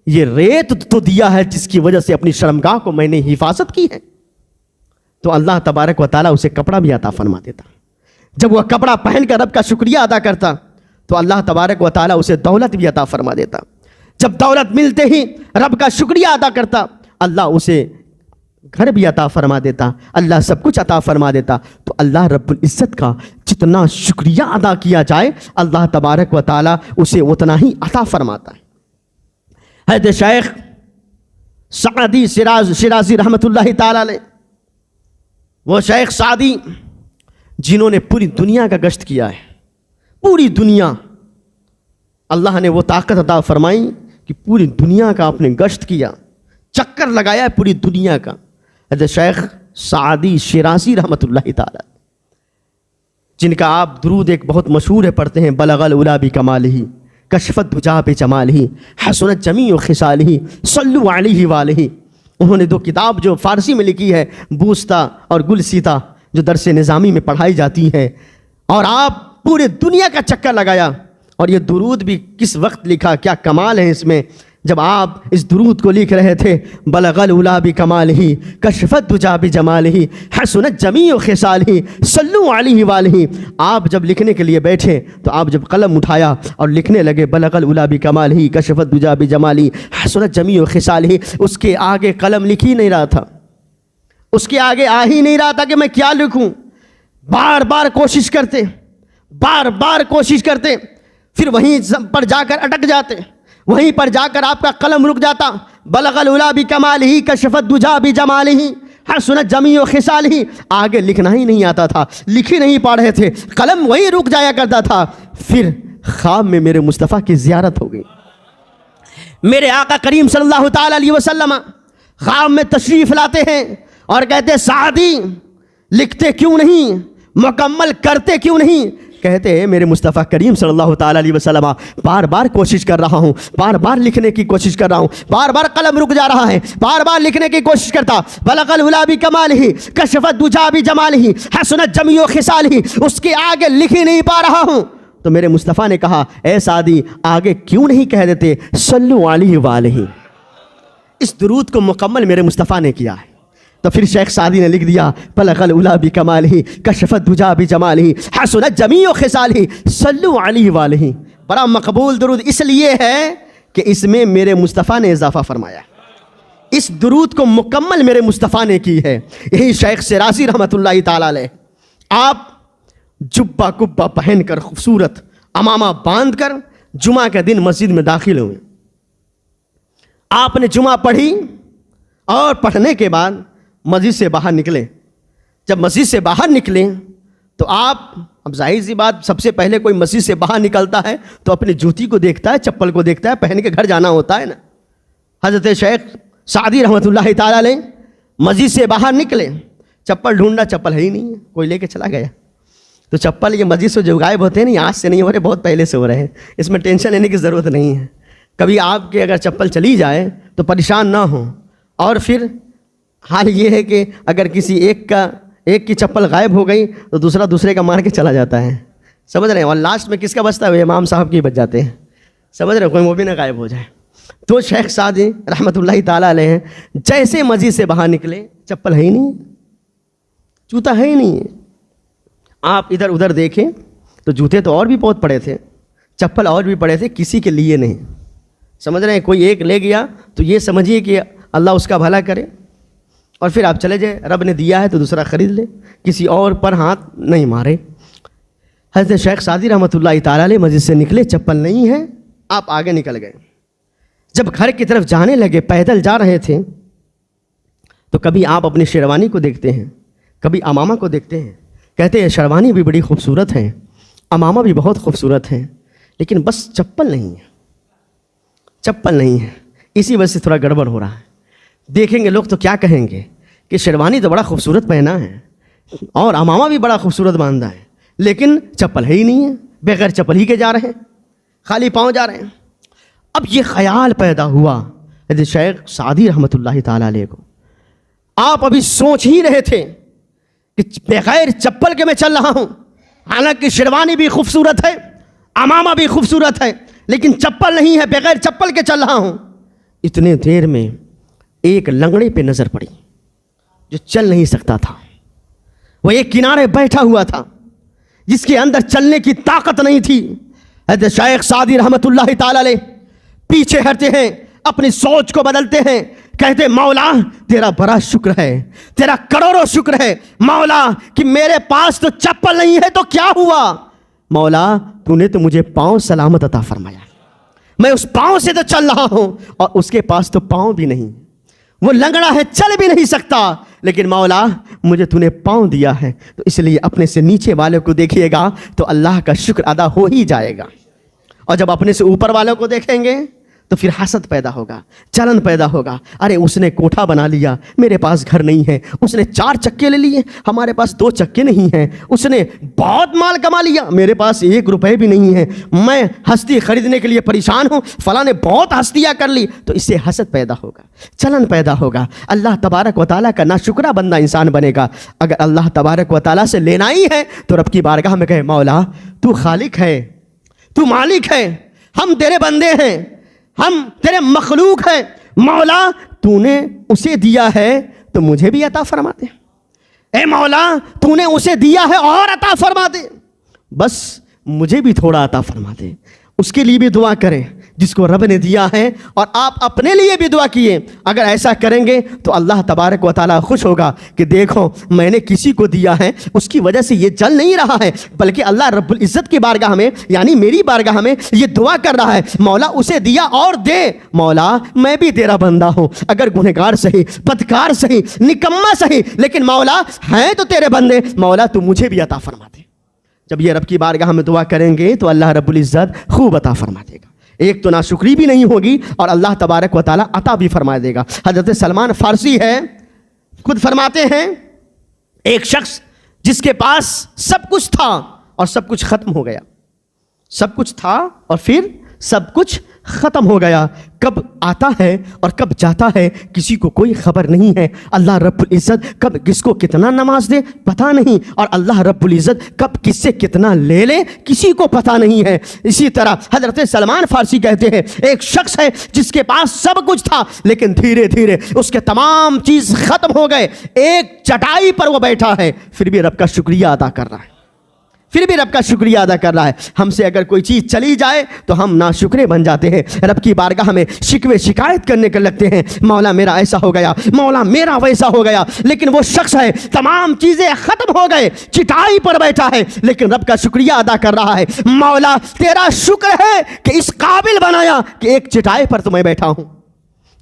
[SPEAKER 2] یہ ریت تو دیا ہے جس کی وجہ سے اپنی شرمگاہ کو میں نے حفاظت کی ہے, تو اللہ تبارک و تعالیٰ اسے کپڑا بھی عطا فرما دیتا. جب وہ کپڑا پہن کر رب کا شکریہ ادا کرتا تو اللہ تبارک و تعالیٰ اسے دولت بھی عطا فرما دیتا. جب دولت ملتے ہی رب کا شکریہ ادا کرتا, اللہ اسے گھر بھی عطا فرما دیتا, اللہ سب کچھ عطا فرما دیتا. تو اللہ رب العزت کا جتنا شکریہ ادا کیا جائے اللہ تبارک و تعالیٰ اسے اتنا ہی عطا فرماتا ہے. حضرت شیخ سعدی شیرازی رحمۃ اللہ تعالیٰ علیہ, وہ شیخ سعدی جنہوں نے پوری دنیا کا گشت کیا ہے, پوری دنیا, اللہ نے وہ طاقت عطا فرمائی کہ پوری دنیا کا آپ نے گشت کیا, چکر لگایا ہے پوری دنیا کا. حضرت شیخ سعدی شیرازی رحمۃ اللہ تعالیٰ, جن کا آپ درود ایک بہت مشہور ہے پڑھتے ہیں, بلغ العلا بکمالہ کشفت دجا بجمالہ حسنت جمیع خصالہ صلوا علیہ والہ. انہوں نے 2 کتاب جو فارسی میں لکھی ہے, بوستا اور گلسیتا, جو درس نظامی میں پڑھائی جاتی ہے, اور آپ پورے دنیا کا چکر لگایا. اور یہ درود بھی کس وقت لکھا, کیا کمال ہے اس میں. جب آپ اس درود کو لکھ رہے تھے، بلغ العلا بکمالہ کشفت دجا بجمالہ حسنت جمیع خصالہ صلوا علیہ والہ، آپ جب لکھنے کے لیے بیٹھے تو آپ جب قلم اٹھایا اور لکھنے لگے بلغ العلا بکمالہ کشفت دجا بجمالہ حسنت جمیع خصالہ، اس کے آگے قلم لکھ ہی نہیں رہا تھا، اس کے آگے آ ہی نہیں رہا تھا کہ میں کیا لکھوں. بار بار کوشش کرتے، بار بار کوشش کرتے، پھر وہیں پر جا کر اٹک جاتے، وہیں پر جا کر آپ کا قلم رک جاتا. بلغ العلا بکمالہ کشفت دجا بجمالہ حسنت جمیع خصالہ، آگے لکھنا ہی نہیں آتا تھا، لکھ ہی نہیں پا رہے تھے، قلم وہیں رک جایا کرتا تھا. پھر خواب میں میرے مصطفیٰ کی زیارت ہو گئی. میرے آقا کریم صلی اللہ تعالی علیہ وسلم خواب میں تشریف لاتے ہیں اور کہتے سعدی لکھتے کیوں نہیں، مکمل کرتے کیوں نہیں؟ کہتے ہیں میرے مصطفیٰ کریم صلی اللہ تعالی علیہ وسلم بار بار کوشش کر رہا ہوں، بار بار لکھنے کی کوشش کر رہا ہوں، بار بار قلم رک جا رہا ہے، بار بار لکھنے کی کوشش کرتا. بلغ العلا بکمالہ کشفت دجا بجمالہ حسنت جمیع خصالہ، اس کے آگے لکھ ہی نہیں پا رہا ہوں. تو میرے مصطفیٰ نے کہا اے سعدی آگے کیوں نہیں کہہ دیتے صلوا علیہ والہ. اس درود کو مکمل میرے مصطفیٰ نے کیا ہے. تو پھر شیخ سعدی نے لکھ دیا بلغ العلا بکمالہ کشفت دجا بجمالہ حسنت جمیع خصالہ صلوا علیہ والہ. بڑا مقبول درود اس لیے ہے کہ اس میں میرے مصطفیٰ نے اضافہ فرمایا. اس درود کو مکمل میرے مصطفیٰ نے کی ہے. یہی شیخ شیرازی رحمۃ اللہ تعالی علیہ، آپ جبہ کبہ پہن کر خوبصورت امامہ باندھ کر جمعہ کے دن مسجد میں داخل ہوئے. آپ نے جمعہ پڑھی اور پڑھنے کے بعد مسجد سے باہر نکلے. جب مسجد سے باہر نکلے تو آپ، اب ظاہر سی بات، سب سے پہلے کوئی مسجد سے باہر نکلتا ہے تو اپنی جوتی کو دیکھتا ہے، چپل کو دیکھتا ہے، پہن کے گھر جانا ہوتا ہے نا. حضرت شیخ سعدی رحمۃ اللہ تعالی علیہ مسجد سے باہر نکلے، چپل ڈھونڈا، چپل ہے ہی نہیں، کوئی لے کے چلا گیا. تو چپل یہ مسجد سے جو غائب ہوتے ہیں نہیں، آج سے نہیں ہو رہے، بہت پہلے سے ہو رہے ہیں، اس میں ٹینشن لینے کی ضرورت نہیں ہے. کبھی آپ کے اگر چپل چلی جائے تو پریشان نہ ہوں. اور پھر حال یہ ہے کہ اگر کسی ایک کی چپل غائب ہو گئی تو دوسرے کا مار کے چلا جاتا ہے، سمجھ رہے ہیں، اور لاسٹ میں کس کا بچتا ہے؟ امام صاحب کی بچ جاتے ہیں، سمجھ رہے ہیں، کوئی وہ بھی نہ غائب ہو جائے. تو شیخ سعدی رحمۃ اللہ تعالیٰ علیہ جیسے مسجد سے باہر نکلے، چپل ہے ہی نہیں، جوتا ہے ہی نہیں. آپ ادھر ادھر دیکھیں تو جوتے تو اور بھی بہت پڑے تھے، چپل اور بھی پڑے تھے، کسی کے لیے نہیں. سمجھ رہے ہیں، کوئی ایک لے گیا تو یہ سمجھیے کہ اللہ اس کا بھلا کرے، اور پھر آپ چلے جائیں، رب نے دیا ہے تو دوسرا خرید لے، کسی اور پر ہاتھ نہیں مارے. حضرت شیخ سعدی رحمۃ اللہ تعالیٰ علیہ مسجد سے نکلے، چپل نہیں ہے، آپ آگے نکل گئے. جب گھر کی طرف جانے لگے، پیدل جا رہے تھے، تو کبھی آپ اپنی شیروانی کو دیکھتے ہیں، کبھی امامہ کو دیکھتے ہیں. کہتے ہیں شیروانی بھی بڑی خوبصورت ہے، امامہ بھی بہت خوبصورت ہے، لیکن بس چپل نہیں ہے، چپل نہیں ہے. اسی وجہ سے تھوڑا گڑبڑ ہو رہا ہے. دیکھیں گے لوگ تو کیا کہیں گے کہ شیروانی تو بڑا خوبصورت پہنا ہے اور امامہ بھی بڑا خوبصورت باندھا ہے، لیکن چپل ہے ہی نہیں ہے، بغیر چپل ہی کے جا رہے ہیں، خالی پاؤں جا رہے ہیں. اب یہ خیال پیدا ہوا حضرت شیخ سعدی رحمۃ اللہ تعالیٰ علیہ کو. آپ ابھی سوچ ہی رہے تھے کہ بغیر چپل کے میں چل رہا ہوں، حالانکہ شیروانی بھی خوبصورت ہے، امامہ بھی خوبصورت ہے، لیکن چپل نہیں ہے، بغیر چپل کے چل رہا ہوں. اتنے دیر میں ایک لنگڑے پہ نظر پڑی جو چل نہیں سکتا تھا. وہ ایک کنارے بیٹھا ہوا تھا جس کے اندر چلنے کی طاقت نہیں تھی. حضرت شیخ سعدی رحمۃ اللہ تعالی علیہ پیچھے ہٹتے ہیں، اپنی سوچ کو بدلتے ہیں، کہتے مولا تیرا بڑا شکر ہے، تیرا کروڑوں شکر ہے مولا کہ میرے پاس تو چپل نہیں ہے تو کیا ہوا، مولا تو نے تو مجھے پاؤں سلامت عطا فرمایا، میں اس پاؤں سے تو چل رہا ہوں اور اس کے پاس تو پاؤں بھی نہیں، وہ لنگڑا ہے، چل بھی نہیں سکتا، لیکن مولا مجھے تو نے پاؤں دیا ہے، تو اس لیے اپنے سے نیچے والے کو دیکھیے گا تو اللہ کا شکر ادا ہو ہی جائے گا، اور جب اپنے سے اوپر والوں کو دیکھیں گے تو پھر حسد پیدا ہوگا، چلن پیدا ہوگا. ارے اس نے کوٹھا بنا لیا، میرے پاس گھر نہیں ہے، اس نے 4 چکے لے لیے، ہمارے پاس 2 چکے نہیں ہیں، اس نے بہت مال کما لیا، میرے پاس 1 روپے بھی نہیں ہے، میں ہستی خریدنے کے لیے پریشان ہوں، فلاں نے بہت ہستیاں کر لی. تو اس سے حسد پیدا ہوگا، چلن پیدا ہوگا. اللہ تبارک و تعالیٰ کا ناشکرا بندہ انسان بنے گا. اگر اللہ تبارک و تعالیٰ سے لینا ہی ہے تو رب کی بارگاہ میں کہے مولا تو خالق ہے، تو مالک ہے، ہم تیرے بندے ہیں، ہم تیرے مخلوق ہیں، مولا تو نے اسے دیا ہے تو مجھے بھی عطا فرما دے، اے مولا تو نے اسے دیا ہے اور عطا فرما دے، بس مجھے بھی تھوڑا عطا فرما دے۔ اس کے لیے بھی دعا کریں جس کو رب نے دیا ہے، اور آپ اپنے لیے بھی دعا کیے۔ اگر ایسا کریں گے تو اللہ تبارک و تعالیٰ خوش ہوگا کہ دیکھو میں نے کسی کو دیا ہے، اس کی وجہ سے یہ چل نہیں رہا ہے، بلکہ اللہ رب العزت کی بارگاہ میں یعنی میری بارگاہ میں یہ دعا کر رہا ہے، مولا اسے دیا اور دے، مولا میں بھی تیرا بندہ ہوں، اگر گنہگار صحیح، بدکار صحیح، نکما صحیح، لیکن مولا ہیں تو تیرے بندے، مولا تو مجھے بھی عطا فرما دے۔ جب یہ رب کی بارگاہ میں دعا کریں گے تو اللہ رب العزت خوب عطا فرما دے گا، ایک تو ناشکری بھی نہیں ہوگی اور اللہ تبارک و تعالیٰ عطا بھی فرما دے گا۔ حضرت سلمان فارسی ہے، خود فرماتے ہیں ایک شخص جس کے پاس سب کچھ تھا اور سب کچھ ختم ہو گیا، سب کچھ تھا اور پھر سب کچھ ختم ہو گیا، کب آتا ہے اور کب جاتا ہے کسی کو کوئی خبر نہیں ہے، اللہ رب العزت کب کس کو کتنا نماز دے پتہ نہیں، اور اللہ رب العزت کب کس سے کتنا لے لے کسی کو پتہ نہیں ہے۔ اسی طرح حضرت سلمان فارسی کہتے ہیں ایک شخص ہے جس کے پاس سب کچھ تھا لیکن دھیرے دھیرے اس کے تمام چیز ختم ہو گئے، ایک چٹائی پر وہ بیٹھا ہے پھر بھی رب کا شکریہ ادا کر رہا ہے، پھر بھی رب کا شکریہ ادا کر رہا ہے۔ ہم سے اگر کوئی چیز چلی جائے تو ہم ناشکرے بن جاتے ہیں، رب کی بارگاہ میں شکوے شکایت کرنے کے لگتے ہیں، مولا میرا ایسا ہو گیا، مولا میرا ویسا ہو گیا، لیکن وہ شخص ہے تمام چیزیں ختم ہو گئے، چٹائی پر بیٹھا ہے لیکن رب کا شکریہ ادا کر رہا ہے، مولا تیرا شکر ہے کہ اس قابل بنایا کہ ایک چٹائی پر تو میں بیٹھا ہوں،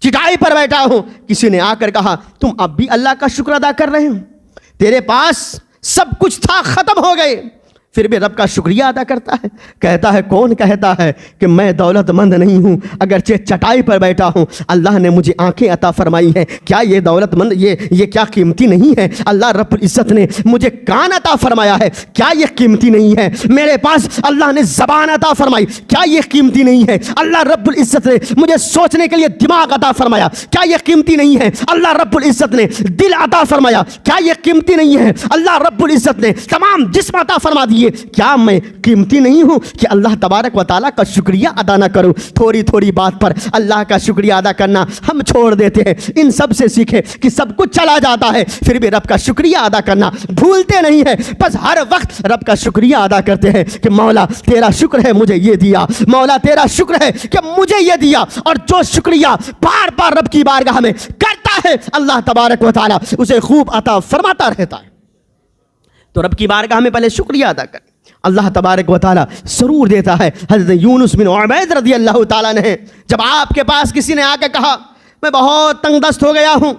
[SPEAKER 2] چٹائی پر بیٹھا ہوں۔ کسی نے آ کر کہا تم اب بھی اللہ کا شکر ادا کر رہے ہو، تیرے پاس سب کچھ تھا ختم ہو گئے، پھر بھی رب کا شکریہ ادا کرتا ہے۔ کہتا ہے کون کہتا ہے کہ میں دولت مند نہیں ہوں، اگرچہ چٹائی پر بیٹھا ہوں، اللہ نے مجھے آنکھیں عطا فرمائی ہیں، کیا یہ دولت مند یہ کیا قیمتی نہیں ہے؟ اللہ رب العزت نے مجھے کان عطا فرمایا ہے، کیا یہ قیمتی نہیں ہے؟ میرے پاس اللہ نے زبان عطا فرمائی، کیا یہ قیمتی نہیں ہے؟ اللہ رب العزت نے مجھے سوچنے کے لیے دماغ عطا فرمایا، کیا یہ قیمتی نہیں ہے؟ اللہ رب العزت نے دل عطا فرمایا، کیا یہ قیمتی نہیں ہے؟ اللہ رب العزت نے تمام جسم عطا فرما دیے، کیا میں قیمتی نہیں ہوں کہ اللہ تبارک و تعالیٰ کا شکریہ ادا نہ کروں؟ تھوڑی تھوڑی بات پر اللہ کا شکریہ ادا کرنا ہم چھوڑ دیتے ہیں۔ ان سب سے سیکھیں کہ سب کچھ چلا جاتا ہے پھر بھی رب کا شکریہ ادا کرنا بھولتے نہیں ہیں، بس ہر وقت رب کا شکریہ ادا کرتے ہیں کہ مولا تیرا شکر ہے مجھے یہ دیا، مولا تیرا شکر ہے کہ مجھے یہ دیا، اور جو شکریہ بار بار رب کی بارگاہ میں کرتا ہے اللہ تبارک و تعالیٰ اسے خوب عطا فرماتا رہتا ہے۔ تو رب کی بارگاہ میں پہلے شکریہ ادا کریں، اللہ تبارک و تعالیٰ ضرور دیتا ہے۔ حضرت یونس بن عبید رضی اللہ تعالیٰ نے جب آپ کے پاس کسی نے آ کے کہا میں بہت تنگ دست ہو گیا ہوں،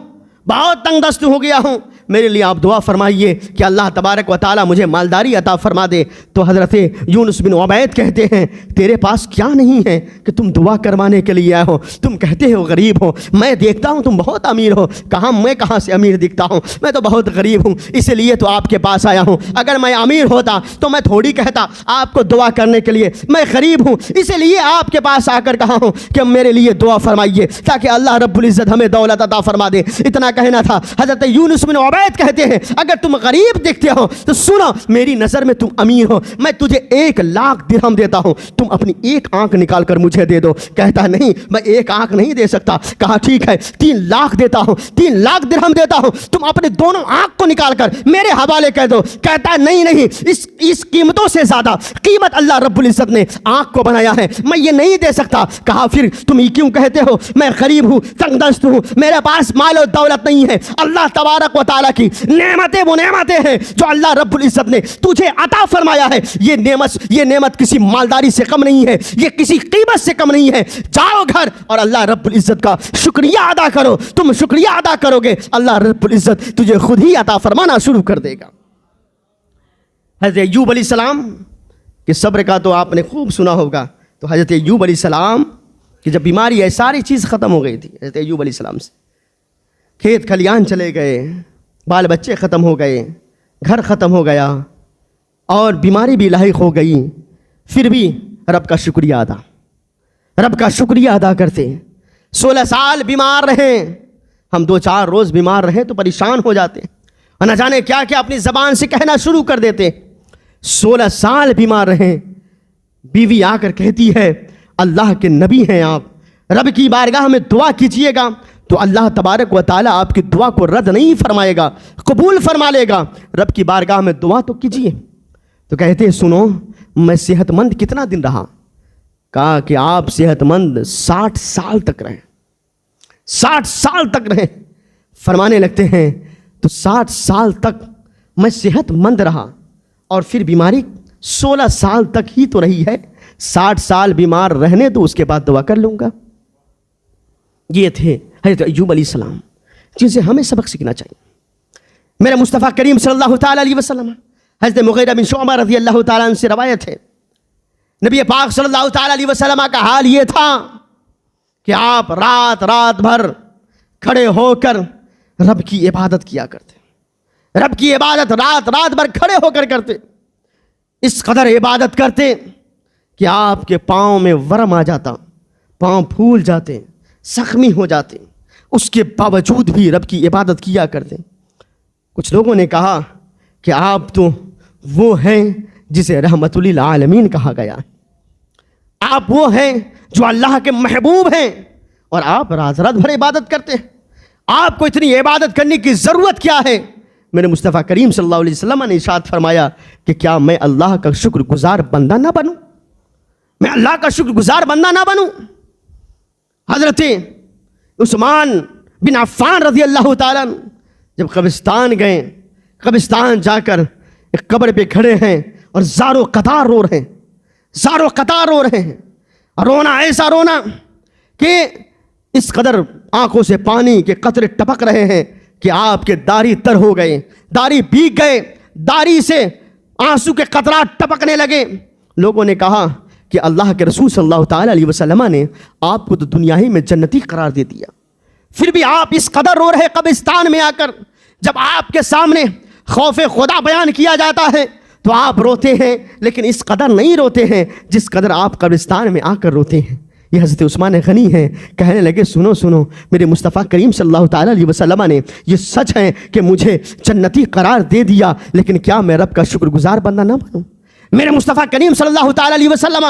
[SPEAKER 2] بہت تنگ دست ہو گیا ہوں، میرے لیے آپ دعا فرمائیے کہ اللہ تبارک و تعالیٰ مجھے مالداری عطا فرما دے، تو حضرت یونس بن عبید کہتے ہیں تیرے پاس کیا نہیں ہے کہ تم دعا کروانے کے لیے آئے ہو؟ تم کہتے ہو غریب ہو، میں دیکھتا ہوں تم بہت امیر ہو، میں کہاں سے امیر دکھتا ہوں، میں تو بہت غریب ہوں، اس لیے تو آپ کے پاس آیا ہوں، اگر میں امیر ہوتا تو میں تھوڑی کہتا آپ کو دعا کرنے کے لیے، میں غریب ہوں اس لیے آپ کے پاس آ کر کہا ہوں کہ میرے لیے دعا فرمائیے تاکہ اللہ رب العزت ہمیں دولت عطا فرما دے۔ اتنا کہنا تھا۔ حضرت یونس بن عبید کہتے ہیں اگر تم غریب دکھتے ہو تو سنو، میری نظر میں تم امیر ہو، میں تجھے 1,00,000 درہم دیتا ہوں، تم اپنی ایک آنکھ نکال کر مجھے دے دو۔ کہتا ہے نہیں میں ایک آنکھ نہیں دے سکتا۔ کہا ٹھیک ہے 3,00,000 دیتا ہوں، 3,00,000 درہم دیتا ہوں، تم اپنے دونوں آنکھ کو نکال کر میرے حوالے کہہ دو۔ کہتا ہے نہیں اس قیمتوں سے زیادہ قیمت اللہ رب العزت نے آنکھ کو بنایا ہے، میں یہ نہیں دے سکتا۔ کہا پھر تم یہ کیوں کہتے ہو؟ میں غریب ہوں، تنگ دست ہوں، میرے پاس مال و دولت نہیں ہے، اللہ تبارک و تعالیٰ کی نعمتیں وہ نعمتیں ہیں جو اللہ رب العزت نے تجھے عطا فرمایا ہے، یہ نعمت کسی مالداری سے کم نہیں ہے، یہ کسی قیمت سے کم نہیں ہے۔ جاؤ گھر اور اللہ رب العزت کا شکریہ ادا کرو، تم شکریہ ادا کرو گے اللہ رب العزت تجھے خود ہی عطا فرمانا شروع کر دے گا۔ حضرت ایوب علیہ السلام کے صبر کا تو آپ نے خوب سنا ہوگا۔ تو حضرت ایوب علیہ السلام کی جب بیماری ہے ساری چیز ختم ہو گئی تھی، حضرت ایوب علیہ السلام سے کھیت کھلیان چلے گئے، بال بچے ختم ہو گئے، گھر ختم ہو گیا اور بیماری بھی لاحق ہو گئی، پھر بھی رب کا شکریہ ادا کرتے۔ 16 سال بیمار رہے، ہم 2-4 روز بیمار رہے تو پریشان ہو جاتے اور نہ جانے کیا کیا اپنی زبان سے کہنا شروع کر دیتے۔ 16 سال بیمار رہے، بیوی آ کر کہتی ہے اللہ کے نبی ہیں آپ، رب کی بارگاہ میں دعا کیجئے گا تو اللہ تبارک و تعالیٰ آپ کی دعا کو رد نہیں فرمائے گا، قبول فرما لے گا۔ رب کی بارگاہ میں دعا تو کیجئے۔ تو کہتے ہیں سنو میں صحت مند کتنا دن رہا؟ کہا کہ آپ صحت مند 60 سال تک رہیں، 60 سال تک رہیں۔ فرمانے لگتے ہیں تو 60 سال تک میں صحت مند رہا، اور پھر بیماری 16 سال تک ہی تو رہی ہے، 60 سال بیمار رہنے تو اس کے بعد دعا کر لوں گا۔ یہ تھے حضرت ایوب علیہ السلام، جن سے ہمیں سبق سیکھنا چاہیے۔ میرے مصطفیٰ کریم صلی اللہ تعالیٰ علیہ وسلم، حضرت مغیرہ بن شعبہ رضی اللہ تعالیٰ عنہ سے روایت ہے، نبی پاک صلی اللہ تعالیٰ علیہ وسلم کا حال یہ تھا کہ آپ رات بھر کھڑے ہو کر رب کی عبادت کیا کرتے، رب کی عبادت رات بھر کھڑے ہو کر کرتے، اس قدر عبادت کرتے کہ آپ کے پاؤں میں ورم آ جاتا، پاؤں پھول جاتے، زخمی ہو جاتے، اس کے باوجود بھی رب کی عبادت کیا کرتے۔ کچھ لوگوں نے کہا کہ آپ تو وہ ہیں جسے رحمت للعالمین کہا گیا، آپ وہ ہیں جو اللہ کے محبوب ہیں، اور آپ رات بھر عبادت کرتے ہیں، آپ کو اتنی عبادت کرنے کی ضرورت کیا ہے؟ میرے مصطفیٰ کریم صلی اللہ علیہ وسلم نے ارشاد فرمایا کہ کیا میں اللہ کا شکر گزار بندہ نہ بنوں؟ میں اللہ کا شکر گزار بندہ نہ بنوں؟ حضرت عثمان بن عفان رضی اللہ تعالیٰ جب قبرستان گئے، قبرستان جا کر ایک قبر پہ کھڑے ہیں اور زارو قطار رو رہے ہیں، زارو قطار رو رہے ہیں، رونا ایسا رونا کہ اس قدر آنکھوں سے پانی کے قطرے ٹپک رہے ہیں کہ آپ کے داڑھی تر ہو گئے، داڑھی بھیگ گئے، داڑھی سے آنسو کے قطرات ٹپکنے لگے۔ لوگوں نے کہا کہ اللہ کے رسول صلی اللہ تعالیٰ علیہ وسلم نے آپ کو تو دنیا ہی میں جنتی قرار دے دیا، پھر بھی آپ اس قدر رو رہے قبرستان میں آ کر؟ جب آپ کے سامنے خوف خدا بیان کیا جاتا ہے تو آپ روتے ہیں، لیکن اس قدر نہیں روتے ہیں جس قدر آپ قبرستان میں آ کر روتے ہیں۔ یہ حضرت عثمان غنی ہیں، کہنے لگے سنو میرے مصطفیٰ کریم صلی اللہ تعالیٰ علیہ وسلم نے یہ سچ ہے کہ مجھے جنتی قرار دے دیا، لیکن کیا میں رب کا شکر گزار بندہ نہ بنوں؟ میرے مصطفیٰ کریم صلی اللہ تعالیٰ علیہ وسلم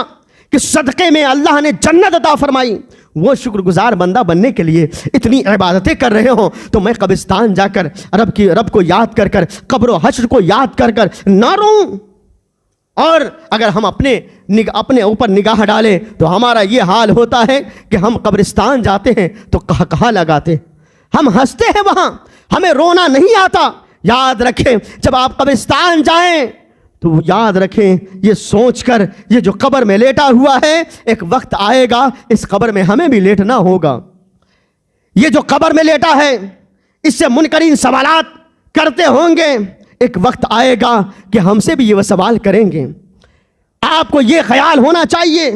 [SPEAKER 2] کہ صدقے میں اللہ نے جنت عطا فرمائی، وہ شکر گزار بندہ بننے کے لیے اتنی عبادتیں کر رہے ہوں تو میں قبرستان جا کر رب کو یاد کر کر، قبر و حشر کو یاد کر کر نہ روں؟ اور اگر ہم اپنے اوپر نگاہ ڈالیں تو ہمارا یہ حال ہوتا ہے کہ ہم قبرستان جاتے ہیں تو کہاں لگاتے، ہم ہنستے ہیں، وہاں ہمیں رونا نہیں آتا۔ یاد رکھیں جب آپ قبرستان جائیں تو یاد رکھیں یہ سوچ کر، یہ جو قبر میں لیٹا ہوا ہے ایک وقت آئے گا اس قبر میں ہمیں بھی لیٹنا ہوگا۔ یہ جو قبر میں لیٹا ہے اس سے منکرین سوالات کرتے ہوں گے، ایک وقت آئے گا کہ ہم سے بھی یہ وہ سوال کریں گے۔ آپ کو یہ خیال ہونا چاہیے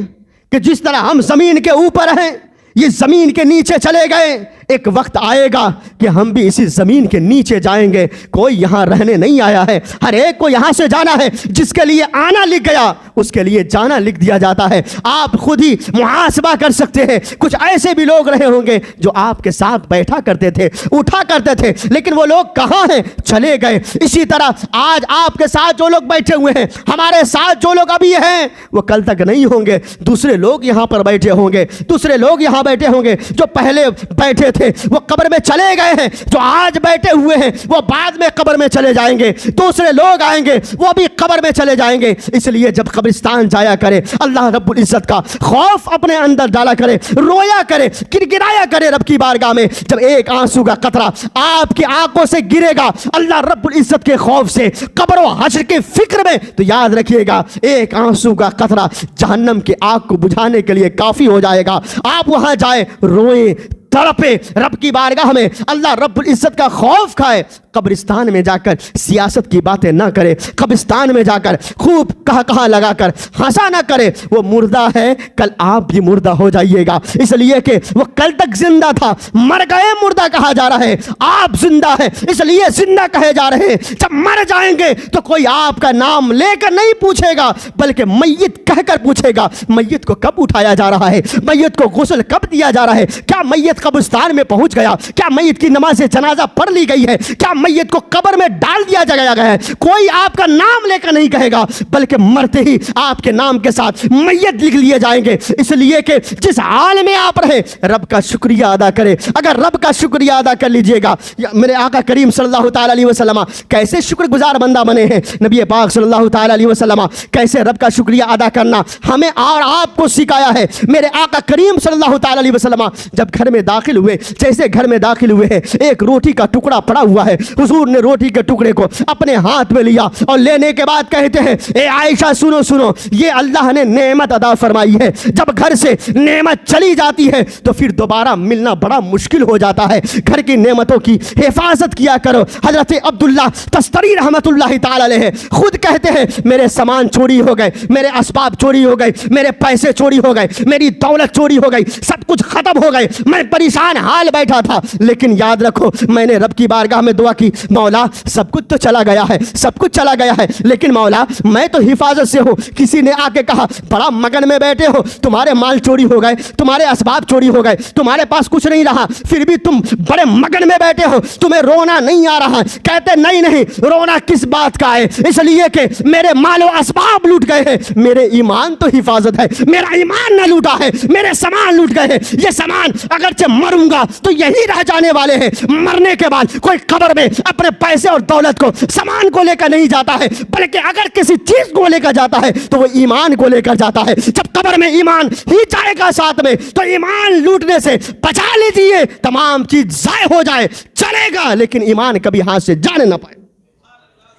[SPEAKER 2] کہ جس طرح ہم زمین کے اوپر ہیں، یہ زمین کے نیچے چلے گئے، ایک وقت آئے گا کہ ہم بھی اسی زمین کے نیچے جائیں گے۔ کوئی یہاں رہنے نہیں آیا ہے، ہر ایک کو یہاں سے جانا ہے۔ جس کے لیے آنا لکھ گیا اس کے لیے جانا لکھ دیا جاتا ہے۔ آپ خود ہی محاسبہ کر سکتے ہیں، کچھ ایسے بھی لوگ رہے ہوں گے جو آپ کے ساتھ بیٹھا کرتے تھے، اٹھا کرتے تھے، لیکن وہ لوگ کہاں ہیں؟ چلے گئے۔ اسی طرح آج آپ کے ساتھ جو لوگ بیٹھے ہوئے ہیں، ہمارے ساتھ جو لوگ ابھی ہیں، وہ کل تک نہیں ہوں گے۔ دوسرے لوگ یہاں پر بیٹھے ہوں گے، دوسرے لوگ یہاں بیٹھے ہوں گے، جو پہلے بیٹھے تھے وہ قبر میں چلے گئے ہیں، جو آج بیٹھے ہوئے ہیں وہ بعد میں قبر میں چلے جائیں گے، دوسرے لوگ آئیں گے وہ بھی قبر میں چلے جائیں گے۔ اس لیے جب قبرستان جایا کرے اللہ رب العزت کا خوف اپنے اندر ڈالا کرے، رویا کرے، گڑگڑایا کرے رب کی بارگاہ میں۔ جب ایک آنسو کا قطرہ آپ کی آنکھوں سے گرے گا اللہ رب العزت کے خوف سے، قبر و حشر کی فکر میں، تو یاد رکھیے گا ایک آنسو کا قطرہ جہنم کی آگ کو بجھانے کے لیے کافی ہو جائے گا۔ آپ وہاں جائیں، روئیں، تڑپے، رب کی بارگاہ میں اللہ رب العزت کا خوف کھائے۔ قبرستان میں جا کر سیاست کی باتیں نہ کرے، قبرستان میں جا کر خوب کہا لگا کر ہنسا نہ کرے۔ وہ مردہ ہے، کل آپ بھی مردہ ہو جائیے گا، اس لیے کہ وہ کل تک زندہ تھا، مر گئے مردہ کہا جا رہا ہے۔ آپ زندہ ہے اس لیے زندہ کہے جا رہے ہیں۔ جب مر جائیں گے تو کوئی آپ کا نام لے کر نہیں پوچھے گا بلکہ میت کہہ کر پوچھے گا۔ میت کو کب اٹھایا جا رہا ہے؟ میت کو غسل کب دیا جا رہا ہے؟ کیا میت
[SPEAKER 3] میت قبرستان میں پہنچ گیا, کیا میت کی نماز جنازہ پڑھ لی گئی ہے, کیا میت کو قبر میں ڈال دیا گیا ہے, کوئی آپ کا نام لے کر نہیں کہے گا, بلکہ مرتے ہی آپ کے نام کے ساتھ میت لکھ لیے جائیں گے. اس لیے کہ جس حال میں آپ رہے رب کا شکریہ ادا کرے. اگر رب کا شکریہ ادا کر لیجئے گا, میرے آقا کریم صلی اللہ تعالی علیہ وسلم کیسے شکر گزار بندہ بنے ہیں, نبی پاک صلی اللہ تعالی علیہ وسلم کیسے رب کا شکریہ ادا کرنا ہمیں اور آپ کو سکھایا ہے. میرے آقا کریم صلی اللہ تعالی علیہ وسلم جب گھر میں داخل ہوئے, جیسے گھر میں داخل ہوئے ہیں, ایک روٹی کا ٹکڑا پڑا ہوا ہے. حضور نے روٹی کے ٹکڑے کو اپنے ہاتھ میں لیا اور لینے کے بعد کہتے ہیں, اے عائشہ سنو سنو, یہ اللہ نے نعمت عطا فرمائی ہے. جب گھر سے نعمت چلی جاتی ہے تو پھر دوبارہ ملنا بڑا مشکل ہو جاتا ہے. گھر کی نعمتوں کی حفاظت کیا کرو. حضرت عبداللہ تستری رحمت اللہ تعالی علیہ خود کہتے ہیں, میرے سامان چوری ہو گئے, میرے اسباب چوری ہو گئے, میرے پیسے چوری ہو گئے, میری دولت چوری ہو گئی, سب کچھ ختم ہو گئے, میں پریشان حال بیٹھا تھا. لیکن یاد رکھو میں نے رب کی بارگاہ میں دعا کی, مولا سب کچھ تو چلا گیا ہے, سب کچھ چلا گیا ہے, لیکن مولا میں تو حفاظت سے ہوں. کسی نے آ کے کہا بڑا مگن میں بیٹھے ہو, تمہارے مال چوری ہو گئے, تمہارے اسباب چوری ہو گئے, تمہارے پاس کچھ نہیں رہا, پھر بھی تم بڑے مگن میں بیٹھے ہو, تمہیں رونا نہیں آ رہا. کہتے نہیں نہیں, رونا کس بات کا ہے, اس لیے کہ میرے مال و اسباب لوٹ گئے ہیں, میرے ایمان تو حفاظت ہے, میرا ایمان نہ لوٹا ہے, میرے سامان لوٹ گئے ہیں. یہ سامان اگرچہ مروں گا تو یہی رہ جانے والے ہیں, مرنے کے بعد کوئی قبر میں اپنے پیسے اور دولت کو سامان کو لے کر نہیں جاتا ہے, بلکہ اگر کسی چیز کو لے کر جاتا ہے تو وہ ایمان کو لے کر جاتا ہے. جب قبر میں ایمان ہی جائے گا ساتھ میں تو ایمان لوٹنے سے بچا لیجیے. تمام چیز ضائع ہو جائے چلے گا, لیکن ایمان کبھی ہاتھ سے جانے نہ پائے.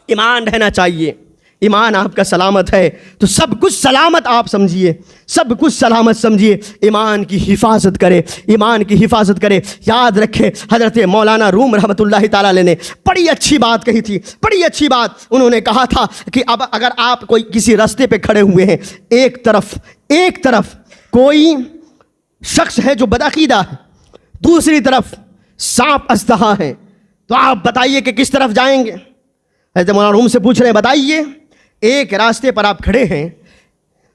[SPEAKER 3] ایمان رہنا چاہیے. ایمان آپ کا سلامت ہے تو سب کچھ سلامت آپ سمجھیے, سب کچھ سلامت سمجھیے. ایمان کی حفاظت کرے, ایمان کی حفاظت کرے. یاد رکھے حضرت مولانا روم رحمۃ اللہ تعالی علیہ نے بڑی اچھی بات کہی تھی, بڑی اچھی بات. انہوں نے کہا تھا کہ اب اگر آپ کوئی کسی راستے پہ کھڑے ہوئے ہیں, ایک طرف کوئی شخص ہے جو بدعقیدہ ہے, دوسری طرف سانپ اژدہا ہے, تو آپ بتائیے کہ کس طرف جائیں گے. حضرت مولانا روم سے پوچھ رہے ہیں, بتائیے ایک راستے پر آپ کھڑے ہیں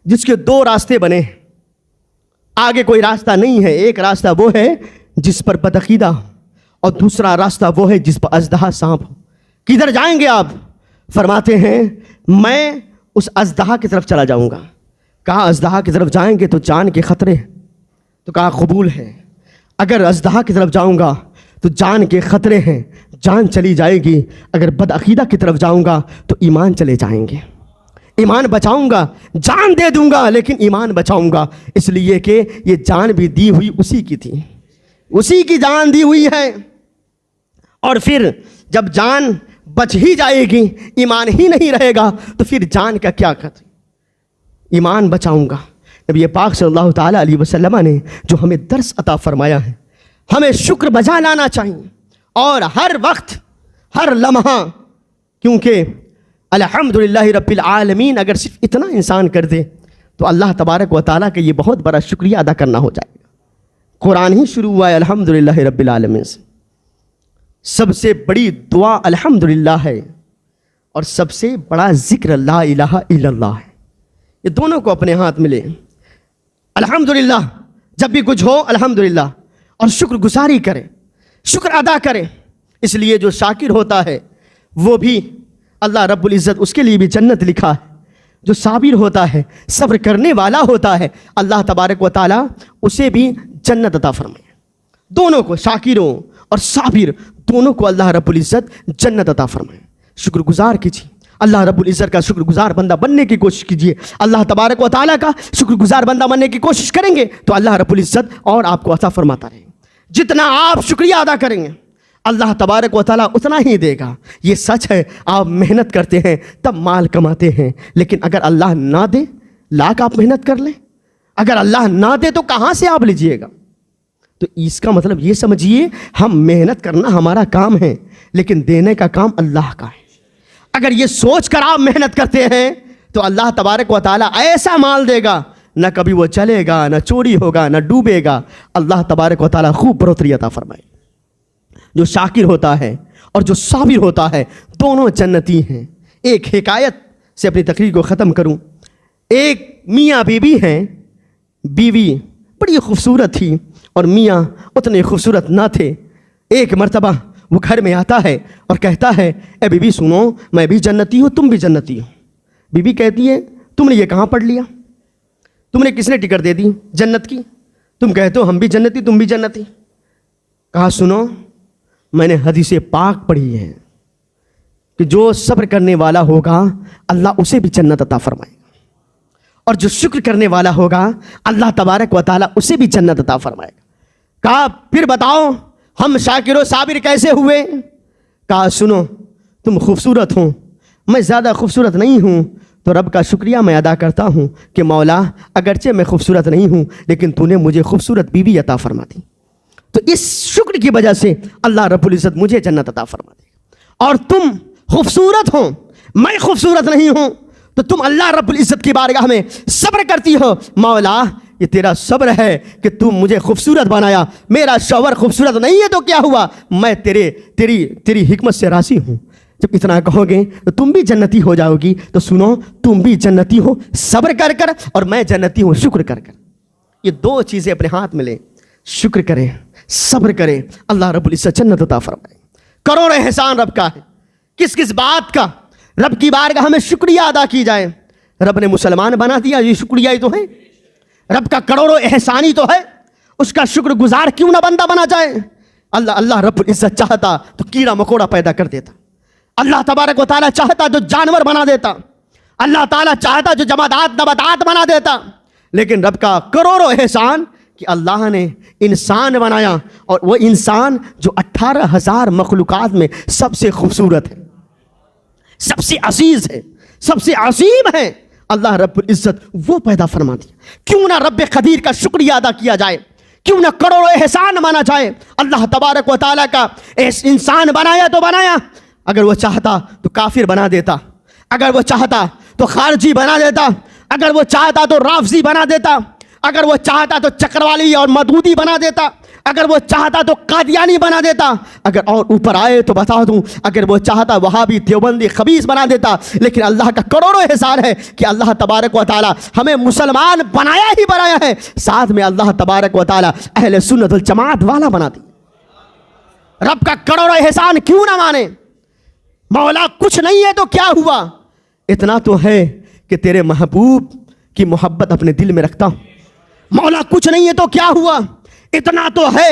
[SPEAKER 3] جس کے دو راستے بنے ہیں, آگے کوئی راستہ نہیں ہے. ایک راستہ وہ ہے جس پر بدعقیدہ اور دوسرا راستہ وہ ہے جس پر اژدہا سانپ. کدھر جائیں گے آپ؟ فرماتے ہیں میں اس اژدہا کی طرف چلا جاؤں گا. کہا اژدہا کی طرف جائیں گے تو جان کے خطرے, تو کہا قبول ہے. اگر اژدہا کی طرف جاؤں گا تو جان کے خطرے ہیں, جان چلی جائے گی. اگر بدعقیدہ کی طرف جاؤں گا تو ایمان چلے جائیں گے. ایمان بچاؤں گا, جان دے دوں گا لیکن ایمان بچاؤں گا, اس لیے کہ یہ جان بھی دی ہوئی اسی کی تھی, اسی کی جان دی ہوئی ہے. اور پھر جب جان بچ ہی جائے گی, ایمان ہی نہیں رہے گا, تو پھر جان کا کیا خطر. ایمان بچاؤں گا. نبی پاک صلی اللہ تعالی علیہ وسلم نے جو ہمیں درس عطا فرمایا ہے, ہمیں شکر بجا لانا چاہیے, اور ہر وقت ہر لمحہ, کیونکہ الحمدللہ رب العالمین اگر صرف اتنا انسان کر دے تو اللہ تبارک و تعالیٰ کا یہ بہت بڑا شکریہ ادا کرنا ہو جائے گا. قرآن ہی شروع ہوا ہے الحمدللہ رب العالمین سے. سب سے بڑی دعا الحمدللہ ہے, اور سب سے بڑا ذکر لا الہ الا اللہ ہے. یہ دونوں کو اپنے ہاتھ میں لیں. الحمدللہ جب بھی کچھ ہو الحمدللہ, اور شکر گزاری کرے, شکر ادا کرے. اس لیے جو شاکر ہوتا ہے وہ بھی اللہ رب العزت اس کے لیے بھی جنت لکھا ہے. جو صابر ہوتا ہے, صبر کرنے والا ہوتا ہے, اللہ تبارک و تعالیٰ اسے بھی جنت عطا فرمائے. دونوں کو, شاکروں اور صابر دونوں کو اللہ رب العزت جنت عطا فرمائے. شکر گزار کیجیے, اللہ رب العزت کا شکر گزار بندہ بننے کی کوشش کیجیے. اللہ تبارک و تعالیٰ کا شکر گزار بندہ بننے کی کوشش کریں گے تو اللہ رب العزت اور آپ کو عطا فرماتا رہے. جتنا آپ شکریہ ادا کریں گے اللہ تبارک و تعالیٰ اتنا ہی دے گا. یہ سچ ہے, آپ محنت کرتے ہیں تب مال کماتے ہیں, لیکن اگر اللہ نہ دے, لاکھ آپ محنت کر لیں, اگر اللہ نہ دے تو کہاں سے آپ لیجئے گا؟ تو اس کا مطلب یہ سمجھیے ہم محنت کرنا ہمارا کام ہے, لیکن دینے کا کام اللہ کا ہے. اگر یہ سوچ کر آپ محنت کرتے ہیں تو اللہ تبارک و تعالیٰ ایسا مال دے گا, نہ کبھی وہ چلے گا, نہ چوری ہوگا, نہ ڈوبے گا. اللہ تبارک و تعالیٰ خوب بڑھوتری عطا فرمائے. جو شاکر ہوتا ہے اور جو صابر ہوتا ہے دونوں جنتی ہیں. ایک حکایت سے اپنی تقریر کو ختم کروں. ایک میاں بیوی ہیں, بیوی بڑی خوبصورت تھی اور میاں اتنے خوبصورت نہ تھے. ایک مرتبہ وہ گھر میں آتا ہے اور کہتا ہے اے بی بی سنو، میں بھی جنتی ہوں، تم بھی جنتی ہو. بی بی کہتی ہے تم نے یہ کہاں پڑھ لیا؟ تم نے کس نے ٹکٹ دے دی جنت کی؟ تم کہتے ہو ہم بھی جنتی تم بھی جنتی. کہا سنو، میں نے حدیث پاک پڑھی ہے کہ جو صبر کرنے والا ہوگا اللہ اسے بھی جنت عطا فرمائے گا، اور جو شکر کرنے والا ہوگا اللہ تبارک و تعالیٰ اسے بھی جنت عطا فرمائے گا. کہا پھر بتاؤ ہم شاکر و صابر کیسے ہوئے؟ کہا سنو، تم خوبصورت ہو، میں زیادہ خوبصورت نہیں ہوں، تو رب کا شکریہ میں ادا کرتا ہوں کہ مولا اگرچہ میں خوبصورت نہیں ہوں لیکن تو نے مجھے خوبصورت بیوی عطا فرما دی، تو اس شکر کی وجہ سے اللہ رب العزت مجھے جنت عطا فرما دے گا. اور تم خوبصورت ہو، میں خوبصورت نہیں ہوں، تو تم اللہ رب العزت کی بارگاہ میں صبر کرتی ہو. مولا یہ تیرا صبر ہے کہ تم مجھے خوبصورت بنایا، میرا شوہر خوبصورت نہیں ہے تو کیا ہوا، میں تیری حکمت سے راضی ہوں. جب اتنا کہو گے تو تم بھی جنتی ہو جاؤ گی. تو سنو، تم بھی جنتی ہو صبر کر کر، اور میں جنتی ہوں شکر کر کر. یہ دو چیزیں اپنے ہاتھ میں لیں، شکر کریں، صبر کریں، اللہ رب العزت جنت عطا فرمائے. کروڑ احسان رب کا ہے. کس کس بات کا؟ رب کی بارگاہ میں شکریہ ادا کی جائے. رب نے مسلمان بنا دیا، یہ شکریہ ہی تو ہے. رب کا کروڑوں احسانی تو ہے، اس کا شکر گزار کیوں نہ بندہ بنا جائے. اللہ رب العزت چاہتا تو کیڑا مکوڑا پیدا کر دیتا. اللہ تبارک و تعالیٰ چاہتا جو جانور بنا دیتا. اللہ تعالیٰ چاہتا جو جمادات نباتات بنا دیتا. لیکن رب کا کروڑوں احسان کہ اللہ نے انسان بنایا، اور وہ انسان جو 18,000 مخلوقات میں سب سے خوبصورت ہے، سب سے عزیز ہے، سب سے عظیم ہے. اللہ رب العزت وہ پیدا فرما دیا. کیوں نہ رب قدیر کا شکریہ ادا کیا جائے، کیوں نہ کروڑوں احسان مانا جائے. اللہ تبارک و تعالیٰ کا انسان بنایا تو بنایا، اگر وہ چاہتا تو کافر بنا دیتا، اگر وہ چاہتا تو خارجی بنا دیتا، اگر وہ چاہتا تو رافضی بنا دیتا، اگر وہ چاہتا تو چکروالی اور مودودی بنا دیتا، اگر وہ چاہتا تو قادیانی بنا دیتا، اگر اور اوپر آئے تو بتا دوں اگر وہ چاہتا وہابی دیوبندی خبیث بنا دیتا. لیکن اللہ کا کروڑوں احسان ہے کہ اللہ تبارک و تعالیٰ ہمیں مسلمان بنایا ہی بنایا ہے، ساتھ میں اللہ تبارک و تعالیٰ اہل سنت الجماعت والا بنا دی. رب کا کروڑوں احسان کیوں نہ مانے. مولا کچھ نہیں ہے تو کیا ہوا، اتنا تو ہے کہ تیرے محبوب کی محبت اپنے دل میں رکھتا ہوں. مولا کچھ نہیں ہے تو کیا ہوا، اتنا تو ہے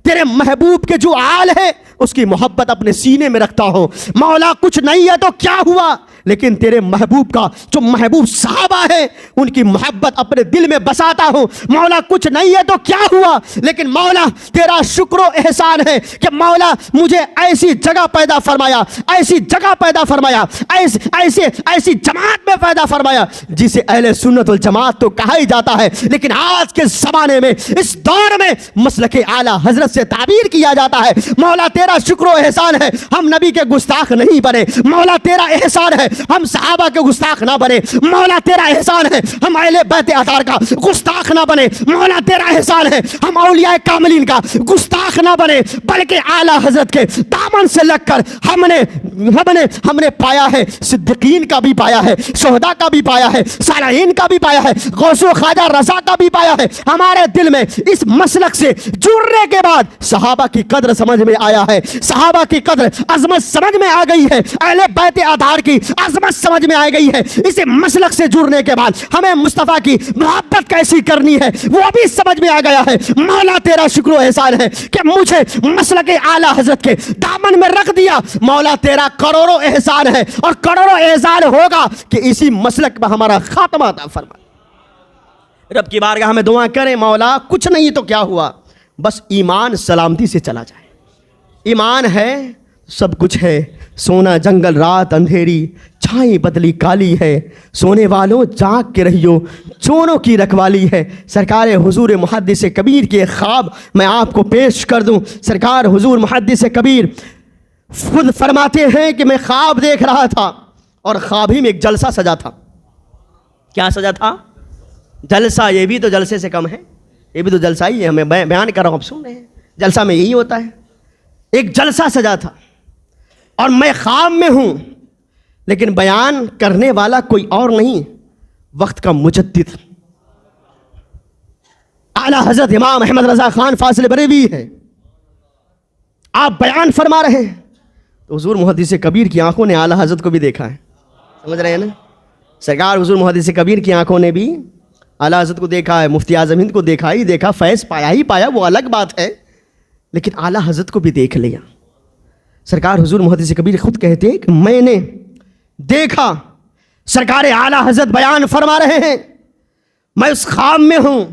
[SPEAKER 3] تیرے محبوب کے جو آل ہے اس کی محبت اپنے سینے میں رکھتا ہوں. مولا کچھ نہیں ہے تو کیا ہوا، لیکن تیرے محبوب کا جو محبوب صحابہ ہے ان کی محبت اپنے دل میں بساتا ہوں. مولا کچھ نہیں ہے تو کیا ہوا، لیکن مولا تیرا شکر و احسان ہے کہ مولا مجھے ایسی جگہ پیدا فرمایا، ایسی جگہ پیدا فرمایا، ایسی جماعت میں پیدا فرمایا جسے اہل سنت والجماعت تو کہا ہی جاتا ہے، لیکن آج کے زمانے میں اس دور میں مسلک اعلیٰ حضرت سے تعبیر کیا جاتا ہے. مولا تیرا شکر و احسان ہے ہم نبی کے گستاخ نہیں بنے. مولا تیرا احسان ہے ہم صحابہ کے گستاخ نہ بنے. مولا تیرا احسان ہے ہم اہل بیت اطہار کا گستاخ نہ بنے. مولا تیرا احسان ہے ہم اولیاء کاملین کا گستاخ نہ بنے، بلکہ اعلیٰ حضرت کے دامن سے لگ کر ہم نے پایا ہے، صدیقین کا بھی پایا ہے، شہداء کا بھی پایا ہے، صالحین کا بھی پایا ہے، غوث و خواجہ رضا کا بھی پایا ہے. ہمارے دل میں اس مسلک سے جڑنے کے بعد صحابہ کی قدر سمجھ میں آیا ہے، صحابہ کی قدر عظمت سمجھ میں آ گئی ہے، اہل بیت اطہار کی عظمت سمجھ میں آ گئی ہے. اسے مسلک سے جڑنے کے بعد ہمیں مصطفیٰ کی محبت کیسی کرنی ہے وہ بھی سمجھ میں آ گیا ہے. مولا تیرا شکر و احسان ہے کہ مجھے مسلک اعلیٰ حضرت کے دامن میں رکھ دیا. مولا تیرا کروڑوں احسان ہے اور کروڑوں احسان ہوگا کہ اسی مسلک میں ہمارا خاتمہ عطا فرما. رب کی بارگاہ میں دعا کریں مولا کچھ نہیں تو کیا ہوا، بس ایمان سلامتی سے چلا جائے. ایمان ہے سب کچھ ہے، سونا جنگل رات اندھیری چھائیں بدلی کالی ہے، سونے والوں جاگ کے رہیو چونوں کی رکھوالی ہے. سرکار حضور محدث کبیر کے خواب میں آپ کو پیش کر دوں. سرکار حضور محدث کبیر خود فرماتے ہیں کہ میں خواب دیکھ رہا تھا اور خواب ہی میں ایک جلسہ سجا تھا. کیا سجا تھا؟ جلسہ. یہ بھی تو جلسے سے کم ہے، یہ بھی تو جلسہ ہی ہے، ہمیں بیان کر رہا ہوں آپ سن رہے ہیں. جلسہ میں یہی ہوتا ہے. ایک جلسہ سجا تھا اور میں خواب میں ہوں، لیکن بیان کرنے والا کوئی اور نہیں، وقت کا مجدد اعلیٰ حضرت امام احمد رضا خان فاضل بریلوی ہے، آپ بیان فرما رہے ہیں تو حضور محدث کبیر کی آنکھوں نے اعلیٰ حضرت کو بھی دیکھا ہے، سمجھ رہے ہیں نا؟ سرکار حضور محدث کبیر کی آنکھوں نے بھی اعلیٰ حضرت کو دیکھا ہے، مفتی اعظم ہند کو دیکھا ہی دیکھا، فیض پایا ہی پایا، وہ الگ بات ہے، لیکن اعلیٰ حضرت کو بھی دیکھ لیا۔ سرکار حضور محدث کبیر خود کہتے ہیں کہ میں نے دیکھا، سرکار اعلیٰ حضرت بیان فرما رہے ہیں، میں اس خواب میں ہوں،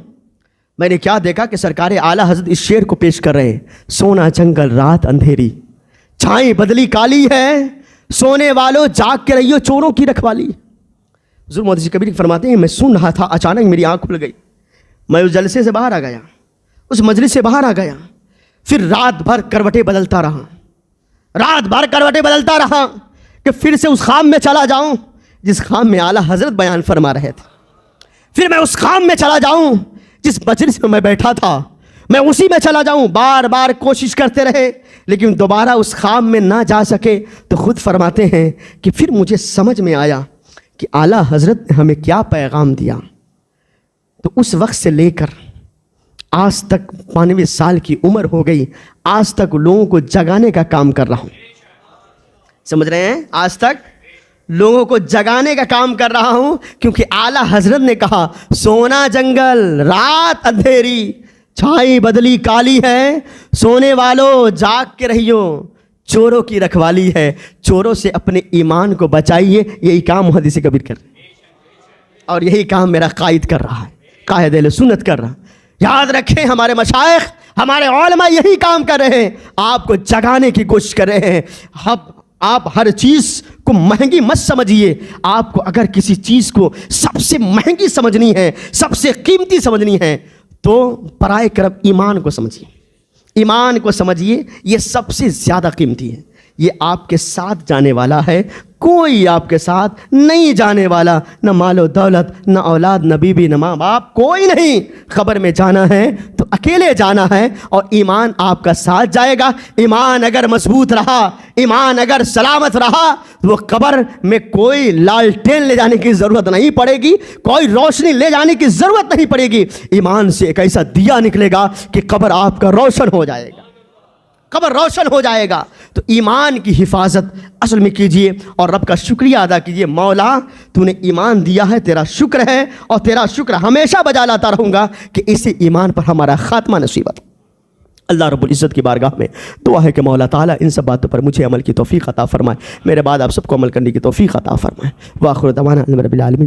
[SPEAKER 3] میں نے کیا دیکھا کہ سرکار اعلیٰ حضرت اس شعر کو پیش کر رہے ہیں، سونا جنگل رات اندھیری، چھائیں بدلی کالی ہے، سونے والوں جاگ کے رہیو چوروں کی رکھوالی۔ حضور محدث کبیر فرماتے ہیں میں سن رہا تھا، اچانک میری آنکھ کھل گئی، میں اس جلسے سے باہر آ گیا، اس مجلس سے باہر آ گیا، پھر رات بھر کروٹیں بدلتا رہا کہ پھر سے اس خواب میں چلا جاؤں جس خواب میں اعلیٰ حضرت بیان فرما رہے تھے، پھر میں اس خواب میں چلا جاؤں جس مجلس میں بیٹھا تھا، میں اسی میں چلا جاؤں۔ بار بار کوشش کرتے رہے لیکن دوبارہ اس خواب میں نہ جا سکے، تو خود فرماتے ہیں کہ پھر مجھے سمجھ میں آیا کہ اعلیٰ حضرت نے ہمیں کیا پیغام دیا۔ تو اس وقت سے لے کر آج تک 92 سال کی عمر ہو گئی، آج تک لوگوں کو جگانے کا کام کر رہا ہوں، سمجھ رہے ہیں؟ آج تک لوگوں کو جگانے کا کام کر رہا ہوں، کیونکہ اعلیٰ حضرت نے کہا سونا جنگل رات اندھیری، چھائی بدلی کالی ہے، سونے والوں جاگ کے رہیو چوروں کی رکھوالی ہے، چوروں سے اپنے ایمان کو بچائیے۔ یہی کام محدث کبیر کر رہے ہیں اور یہی کام میرا قائد کر رہا ہے، قائد اہل سنت کر رہا ہے۔ یاد رکھیں ہمارے مشائخ، ہمارے علماء یہی کام کر رہے ہیں، آپ کو جگانے کی کوشش کر رہے ہیں۔ آپ ہر چیز کو مہنگی مت سمجھیے، آپ کو اگر کسی چیز کو سب سے مہنگی سمجھنی ہے، سب سے قیمتی سمجھنی ہے، تو برائے کرم ایمان کو سمجھیے، ایمان کو سمجھیے، یہ سب سے زیادہ قیمتی ہے، یہ آپ کے ساتھ جانے والا ہے، کوئی آپ کے ساتھ نہیں جانے والا، نہ مال و دولت، نہ اولاد، نہ بیوی، نہ ماں باپ، کوئی نہیں۔ قبر میں جانا ہے تو اکیلے جانا ہے، اور ایمان آپ کا ساتھ جائے گا۔ ایمان اگر مضبوط رہا، ایمان اگر سلامت رہا، تو وہ قبر میں کوئی لالٹین لے جانے کی ضرورت نہیں پڑے گی، کوئی روشنی لے جانے کی ضرورت نہیں پڑے گی، ایمان سے ایک ایسا دیا نکلے گا کہ قبر آپ کا روشن ہو جائے گا، قبر روشن ہو جائے گا۔ تو ایمان کی حفاظت اصل میں کیجئے اور رب کا شکریہ ادا کیجئے، مولا تو نے ایمان دیا ہے، تیرا شکر ہے، اور تیرا شکر ہمیشہ بجا لاتا رہوں گا کہ اسی ایمان پر ہمارا خاتمہ نصیب ہو۔ اللہ رب العزت کی بارگاہ میں دعا ہے کہ مولا تعالیٰ ان سب باتوں پر مجھے عمل کی توفیق عطا فرمائے، میرے بعد آپ سب کو عمل کرنے کی توفیق عطا فرمائے۔ وآخر دعوانا الحمد للہ رب العالمین۔